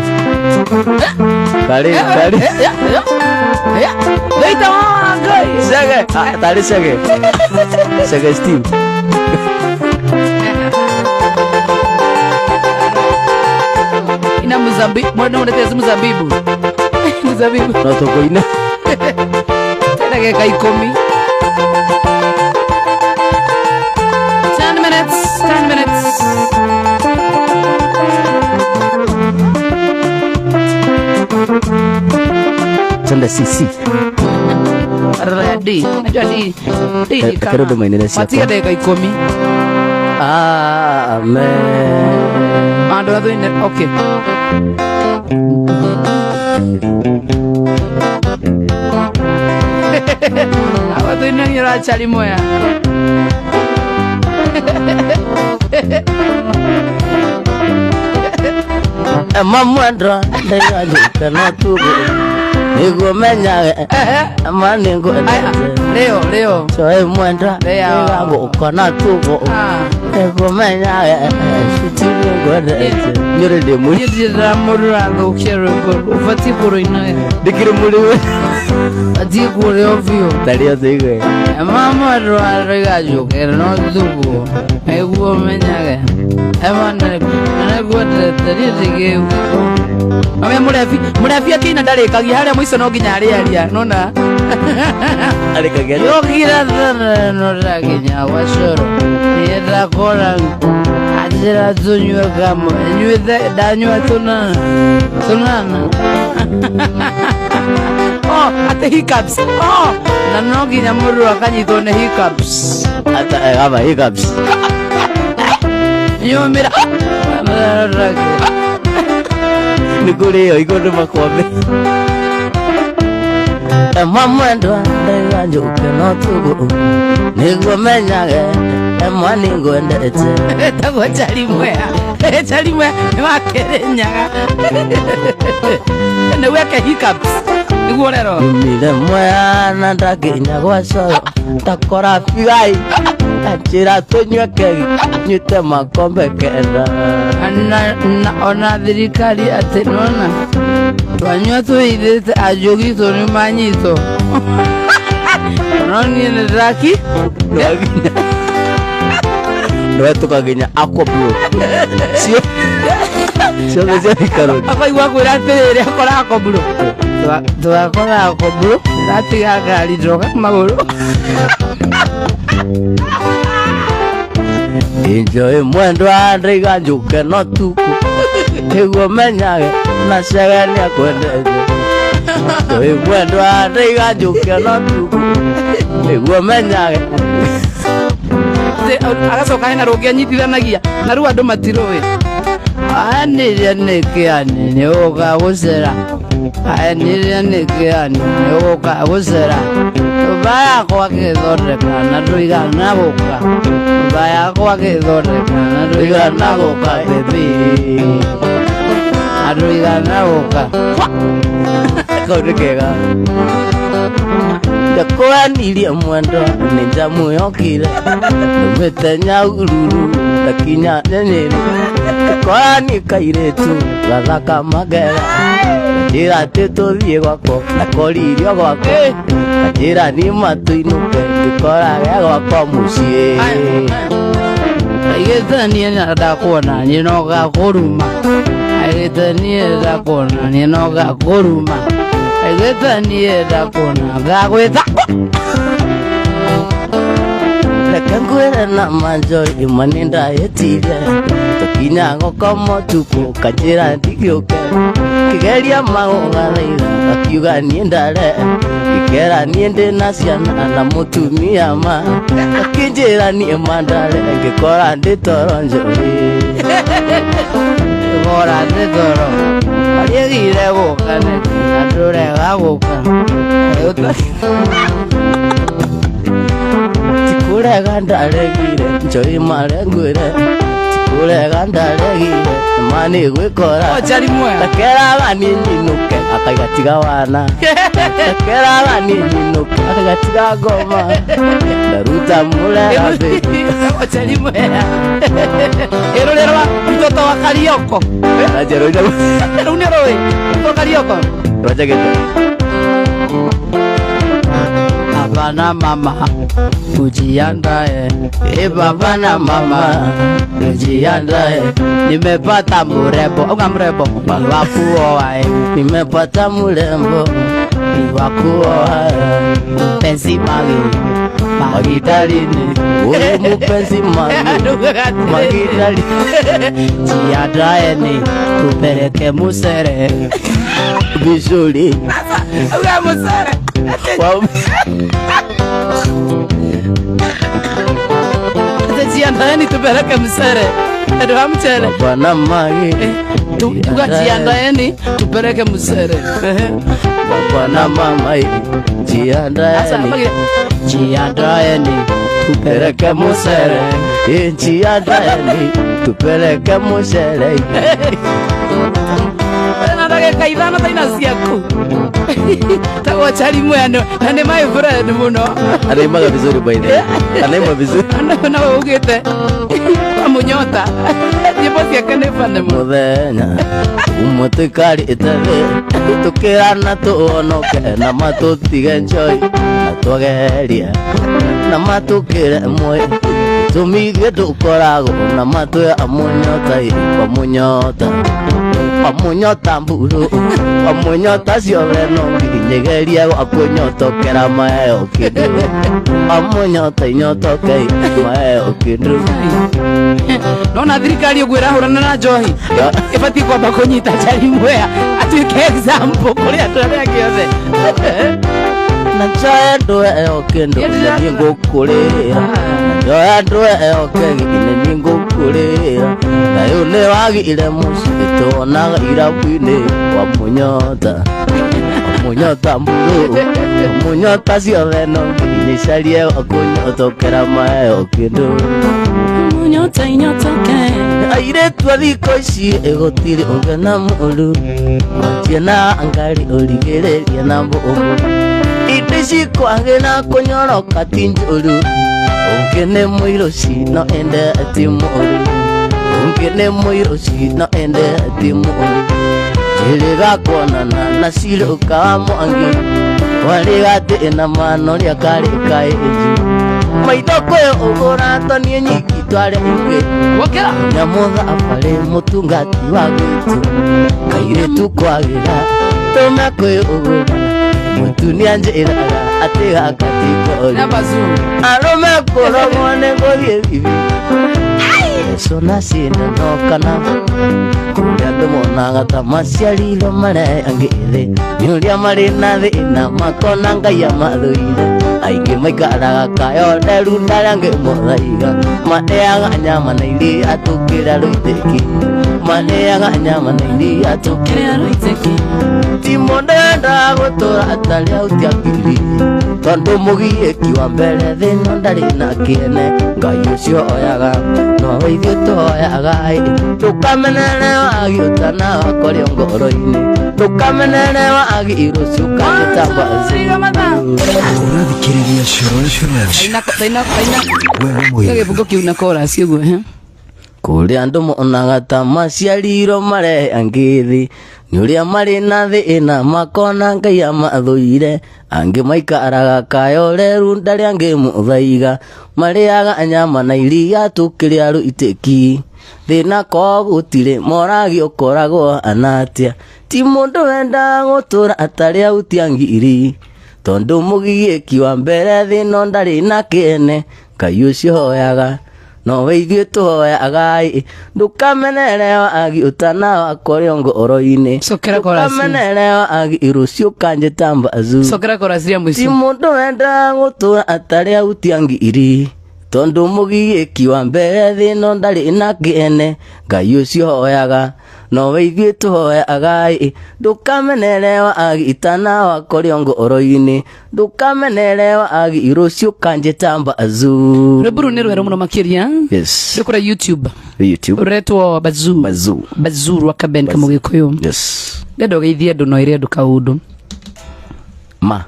Kale Leita wangai Sege tali sege Steve Ina Mozambique mbona unateza Mozambique Notoko ina Tena keka ikomi 10 minutes Chanda sisi Ready Najua di Kero do mainene siapa Matika deka ikomi Amen Ando na doing it Okay Apa tu ini yang cari moya Mamandra Dengan kena tubuh Nego menya Ama nego Leo Soe muandra Nego kena tubuh Nego menya Siti nego Nyere demu Nyere ramuru Ago kero Ufati kuro ina Dikira muli Ati kuro ovio Tari ya tiga Mamandra Regajo Kena tubuh Nego menya Ema nego Tari tige Ame murefi akina ndarekagia haria mwiso no nginya aria nona arekagia yogira no raginya washoro yenda kora ajira tunywe kama nywe danywa tunana Oh ate hiccups na no nginya muru akanyito ne hiccups ata kama hiccups yomira Nikule yo iko numa kwame mwendo ndaiga njuke no tugu niguo menyage emwani ngwendete etagwo Chalimwea nĩwakerenyaga nĩ weke hiccups nĩguo rero umire mwea na ndakinya gwa coro ndakora bigai njĩra tũnyue kegi nyuite makombe kenda ona thirikari atĩ nona twanyua tũithĩte anjũgi tũ nĩ manyitwo no niĩ nĩ ndaki nĩwe tũkaginya aquablo ciothe cia ikaroni akaigua kwĩra atĩrĩrĩ akora aquablo tũgakora aquablo ratiga ngari ndoga magũrũ enjoy mwendwa ndaiga njuke no tuku nĩguo menyage na cegenia kwendete enjoy mwendwa ndaiga njuke no tuku nĩguo menyage agacoka hena rũngĩ anyitithanagia na rĩu andũ matirũĩ anĩrĩa nĩ kĩani nĩũka gũcera anĩrĩa nĩ kĩani nĩũka gũcera nyũmba yakwa gĩthondeka na ndũigana gũka nyũmba yakwa gĩthondeka na ndũigana gũka bĩbĩ na ndũigana gũka kau nĩ kega ndakwanirie mwendo nĩ njamwĩhokire ndũmĩte nyaururu ndakinya nyenyeri ndakorani kairĩtu gathaka magega kanjĩra atĩ tũthiĩ gwakwa ndakoririo gwakwa kanjĩra niĩ matũinũke ngĩkorage gwakwa mũciĩ aigĩte niĩ ndakuona niĩ no gakũruma aigĩte niĩ ndakuona niĩ no gakũruma aigĩte niĩ ndakuona gagwĩta reke ngwĩre na manjoi imwe nĩ ndahĩtire tũkinya gũkoma ũtukũ kanjĩra ndigĩũke kĩgeria magũgaraira akiuga niĩ ndare ngĩkera niĩ ndĩ na ciana na mũtumia ma akĩnjĩra niĩ mandare ngĩkora ndĩ toro njũĩ ngĩkora ndĩ toro ariĩgire gũka na ndũrega gũka tikurega ndaregire njoi marengwĩre tikurega ndaregire mani gwĩkora Chalimwea ndakeraga niĩ nyinũke akaiga tiga wana ndakeraga niĩ nyinũke akaiga tiga ngoma ndaruta mũrega bĩ Chalimwea ĩrũrĩrwa mtoto wa Karioko rĩu nĩ rũĩ mtoto Karioko baba na mama ujiandae, baba na mama ujiandae, nimepata mrembo, auga mrembo wa kuoa, nimepata mrembo wa kuoa, penzi magi magidalini, wewe mpenzi magidalini, jiandae ni tupeleke Musere vizuri, auga Musere jiandaeni tupeleke Musere ndio amchele bwana magi tugajiandaeni tupeleke Musere bwana mama jiandaeni tupeleke Musere jiandaeni tupeleke Musere ndagĩka ithano taina ciaku tagwo Chalimwea na nĩ my friend mũno anaimaga vizuri by the way anaima vizuri na ugĩte amunyota nyĩmbo ciake nĩ bane mũthenya umwe tũikarĩte thĩ tũkĩrana tũhonoke na matũtige njoi na twageria na matũkĩre mwe tũmithie tũkoragwo na matwĩ amunyota amunyota amunyota mburu amunyota ciothe no nginyegeria akunyotokera maeo kĩndũ amunyota inyotokei maeo kĩndũ nona thirikari ũguo ĩrahũrana na njohi ĩbatiĩ kwamba kũnyita Chalimwea atuĩke example kũrĩ andũ arĩa angĩ othe na njoya ndũheo kĩndũ nĩ ngũkũrĩra njoya ndũheo kegi nĩ ngũkũrĩra na rĩu nĩ wagire mũciĩ twonaga irabu-inĩ wa munyota munyota mburu munyota ciothe no nginyaicarie kunyotokera mayo kindu munyota inyotoke airetu thiko ici igutiri ungena muru matiena ngari urigiririe na mbumu idici kwagina kunyoroka tinjuru ungene muiroci no ende timuru ungene muiroci no ende timuru iriga kuonana na ciruka mwangi warigate na mano ria kari kaiji maitho kwe ugura toni nyiki tware ingi wokera nyamutha apare mutungati wa gwitu kairetu kwagira tome kwe ugura mutunia njiraga atiga katiko na bazuru arome korogone ngorie bibi sona sinda no kana kuria ndomonaga ta maciariro mare angire nyuria mari na thina makona ngai amathuire aingi maikaraga kayo nderu ndarange muthaiga mateaga nyama na iria atukira ruiteki mateaga nyama na iria atukira ruiteki timondenda gutura ataria utiakiri tondu mugieki wa mbere thina ndari na kiene ngai ucio oyaga no weithio toyaga tukamenere wagiutana wakorio ngoro-ini tukamenere wagirucio kanyitambazi urathikiriria Coro FM gibugo kiu na chorus uguo kuria andu monaga ta maciariro mare angithi ni uria mari na thina makona ngai amathuire angi maikaraga kayo reru ndari angi muthaiga mariaga nyama na iria tukiria ruiteki thina ko gutire moragi ukoragwo anatia ti mundu wenda gutura atari autiangiri tondu mugieki wa mbere thina ndari na kene ngai ucio hoyaga no weithie tuhoyaga ndukamenere agi utana wakorio ngoro-ini ndukamenere agi irucio kanjitamba azu sokera chorus ria mwiso ti mundu wenda gutura atari autiangiri tondu mugieki wa mbere thina ndari na kene ngai ucio hoyaga no weithie tuhoyaga ndukamenere agi itana wakorio ngoro-ini ndukamenere agi irucio kanjitamba azu reburu ni rwero muno makiria yes rikura YouTube retwo bazuru wakaben kamugikuyu yes ndendo geithie andu no ire andu kaundu ma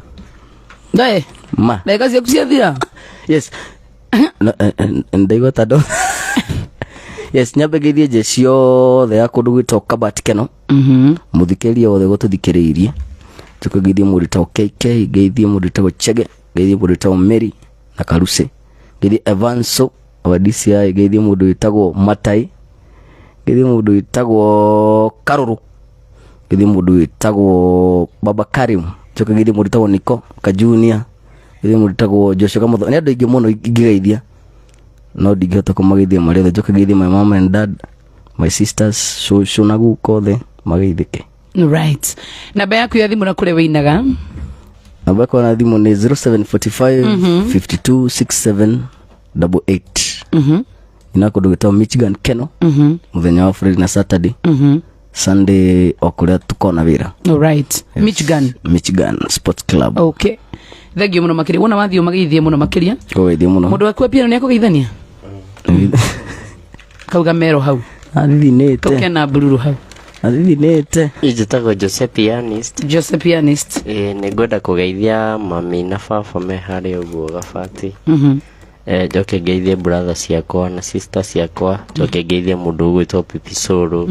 ndeka ciaku ciathira yes ndaigua tando yes nyambe geithie je ciothe ya kundu gwitwo Kabat Keno muthikiria wothe gututhikiriirie tukageithie murito KK geithie murito Chege geithie murito Mary na Karuse geithie Evanso wa DCI geithie mundu witagwo Matai geithie mundu witagwo Karuru geithie mundu witagwo Baba Karim tukageithie mundu witagwo Niko Kajunia geithie mundu witagwo Joshua Kamotho ni andu ingi muno ingigeithia no ndingihota kumageithia marethe njokageithia my mom and dad my sisters shushu na guko the mageithike right namba yaku ya thimu na kure winaga namba yako na thimu ni 0745 526788 ina kundu gitwa Michigan Keno muthenya wa Friday na Saturday Sunday okuria tukona wira right yes. Michigan Sports Club okay thegio muno makiria wona wathio mageithie muno makiria kogeithie muno mundu akwa pia ni akugeithania kauga mero hau athinete tokena bururu hau athinete ijitagwo Joseph Pianist ningwenda kugeithia mami na baba me hari uguo Gabati njoke ngeithie brother ciakwa na sister ciakwa njoke ngeithie mundu gwitwo Pipi Soro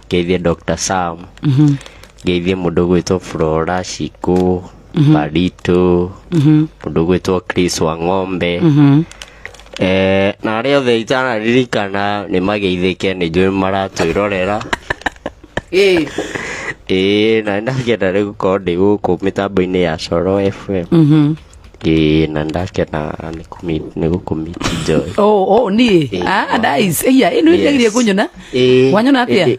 ngeithie Dr. Sam ngeithie mundu gwitwo Flora Shiku Barito mundu gwitwo Chris wa Ng'ombe na aria othe itana ririkana ni mageithike ni njui maratwirorera na ndakena rä gukorwo ndä gå kå mä tambo-inä ya Coro FM na ndakena nä gå kå mitinjoy niä nice ä no ĩndegirie kũnyona wanyona atä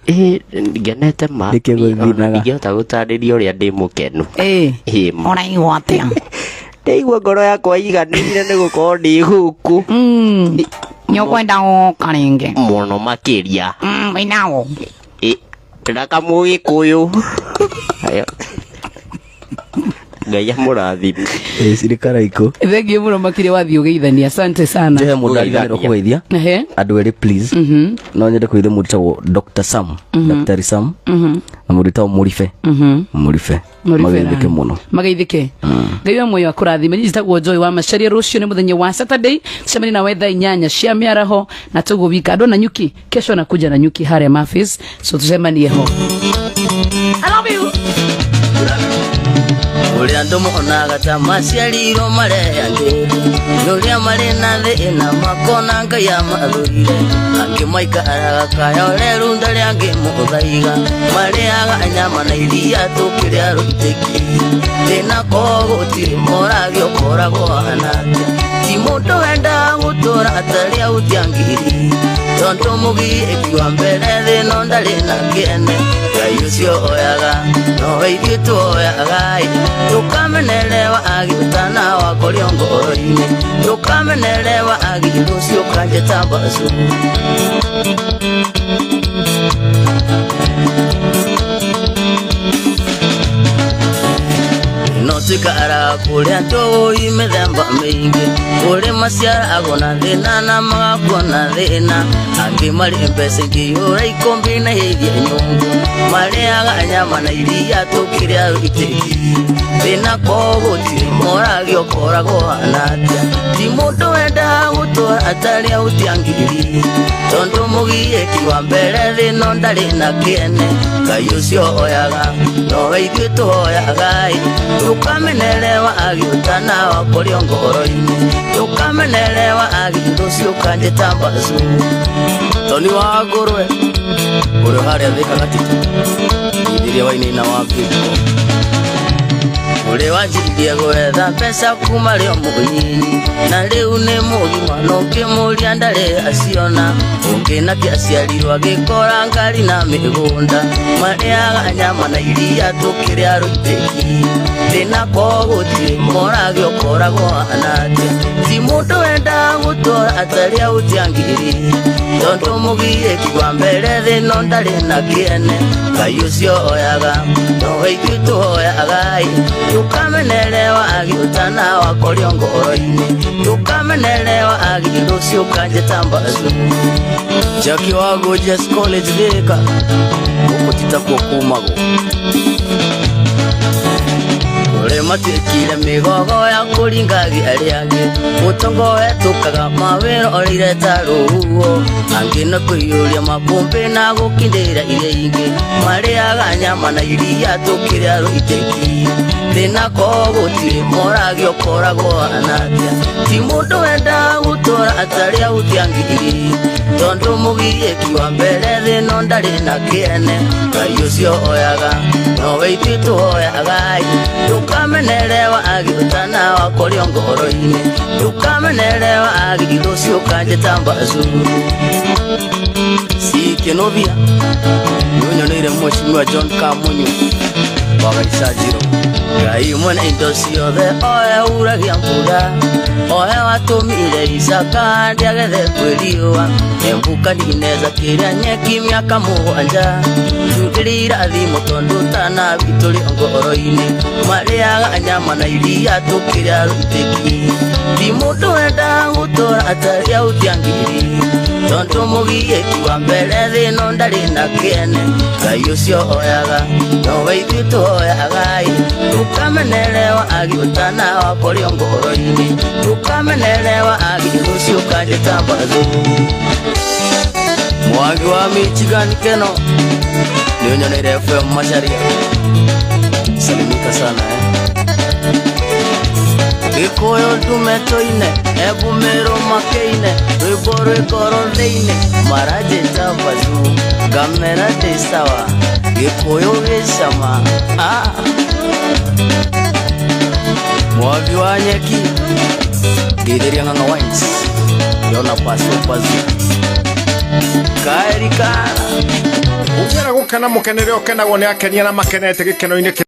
ngenete ma ingĩhota gũtarĩria ũrĩa ndĩ mũkenu ũraigua atĩa ndaigua ngoro yakwa iganĩire nĩ gũkorwo ndĩ gũkũ nĩũkwenda gũka rĩngĩ mũno makĩria wĩnaũ ndĩraka mũgĩkũyũ Ngai amurathime. Sirikara iko. Thank you muno makire wathi ugeithania. Asante sana. Je mudaithani no kugeithia. Andu eri please. No nyende kuithia muritawo Dr. Sam. Dr. Sam. Na muritawo Murife. Murife. Mageithike muno. Mageithike. Ngai wa moyo akurathime. Njitagwo Joy wa Macharia rucio ni muthenya wa Saturday. Cemani na wetha inyanya cia miaraho na tugubika ndo na nyuki. Kesho nakuja na nyuki hare Mafis. So tucemanie ho. I love you. Ulia ndo muonaga ta maciariro mareyande nuria mari na thina makona Ngai amathurire angi maikaraga kayoreru ndari angi muthaiga mariaga nyama na iria tukiria rutiki thina kogutiri moragio koragwo anate ti mundu wenda gutura ataria utiangiri tondu mugi ekiwa mbere thina ndari na kene Ngai ucio oyaga no ithuĩ tuoyaga tukamenerewa agitana wako riongoro-ini tukamenerewa agiru cio kanje tambacu no tikara kuria ndoi mithemba mingi kuri maciaragwo na thina na magakua na thina angi mari mbeca ingĩihũra ikũmbi na hĩithia nyũngũ mariaga nyama na iria tukiria rutiki thina kogutiri moragio koragwo anatia ti mundu wenda gutura ataria utiangiri tondu mugieki wa mbere thina ndari na kiene Ngai ucio oyaga no ithuĩ tuoyaga tukamenerewa agiutana wako riongoro-ini tukamenerewa agiru cio kanje tambacu Toni wa ngũrwe uri haria thika gatiti ithiria wainaina waku uri wanjirie gwetha mbeca kuma rio mũnyinyi na riu ni mũgima no ngĩmũria ndarĩ aciona ũngĩnakia aciarirwo agĩkora ngari na mĩgũnda marĩaga nyama na iria tũkĩrĩa rũitĩki thĩna kogũtirĩ moragio koragwo anate ti mũndũ wenda gũtũra ataria ũtiangiri tondu mũgiĩki wa mbere thĩno ndarĩ na kĩene Ngai ũcio oyaga no ithuĩ tuoyaga tukamenerewa agiutana wako riongoro-ini tukamenerewa agiru cio kanje tambacu Jackie wago Just College Thika gũkũtitakwo kumagwo uri matuĩkire mĩgogo ya kũringagia arĩa angĩ ũtongo wetũkaga mawĩra orire ta rũhuho angĩ no kũiyũria makũmbĩ na gũkindĩra iria ingĩ marĩaga nyama na iria tũkĩrĩa rũitĩki thĩna kogũtirĩ moragio koragwo anatia ti mũndũ wenda gũtũra ataria utiangiri tondu mũgiĩki wa mbere thĩno ndarĩ na kĩene Ngai ũcio oyaga nowe ithuĩ tuoyaga tukamenerewa agiutana wako riongoro-ini tukamenerewa agiru cio kanje tambacu Sikinovia nĩũnyoneire Mheshimiwa John Kamunyu wa Gaicajiro Ngai mwene indo ciothe oe uragia mbura oe watũmire Isaka ndiagethe kwĩriũa embũkanineza kĩrĩa nyeki mĩaka mũgwanja ndutĩrĩ irathimo tondũ tana witũ riongoro-ini marĩaga nyama na iria tũkĩrĩa rũitĩki ti mũndũ wenda gũtũra ataria ũtiangiri tondu mũgiĩki wa mbere thĩno ndarĩ na kĩene Ngai ũcio oyaga nowe ithuĩ tuoyaga tukamenerewa agiutana wako riongoro-ini tukamenerewa agiru cio kanje tambacu Mwangi wa Michigan Keno nĩũnyoneire FM Macharia salimika sana Gĩkũyũ ndumetoine ebumĩrũ makeine rwĩmbo rwĩkoro thĩinĩ maranje tambacu ngamera ndĩ sawa Gĩkũyũ gĩcama Mwangi wa nyeki ngĩithĩria Ng'ang'a Wines yona pasu kaerikana Ugera gukana mukenere okenagwo ni akenia na makenete gikeno-ini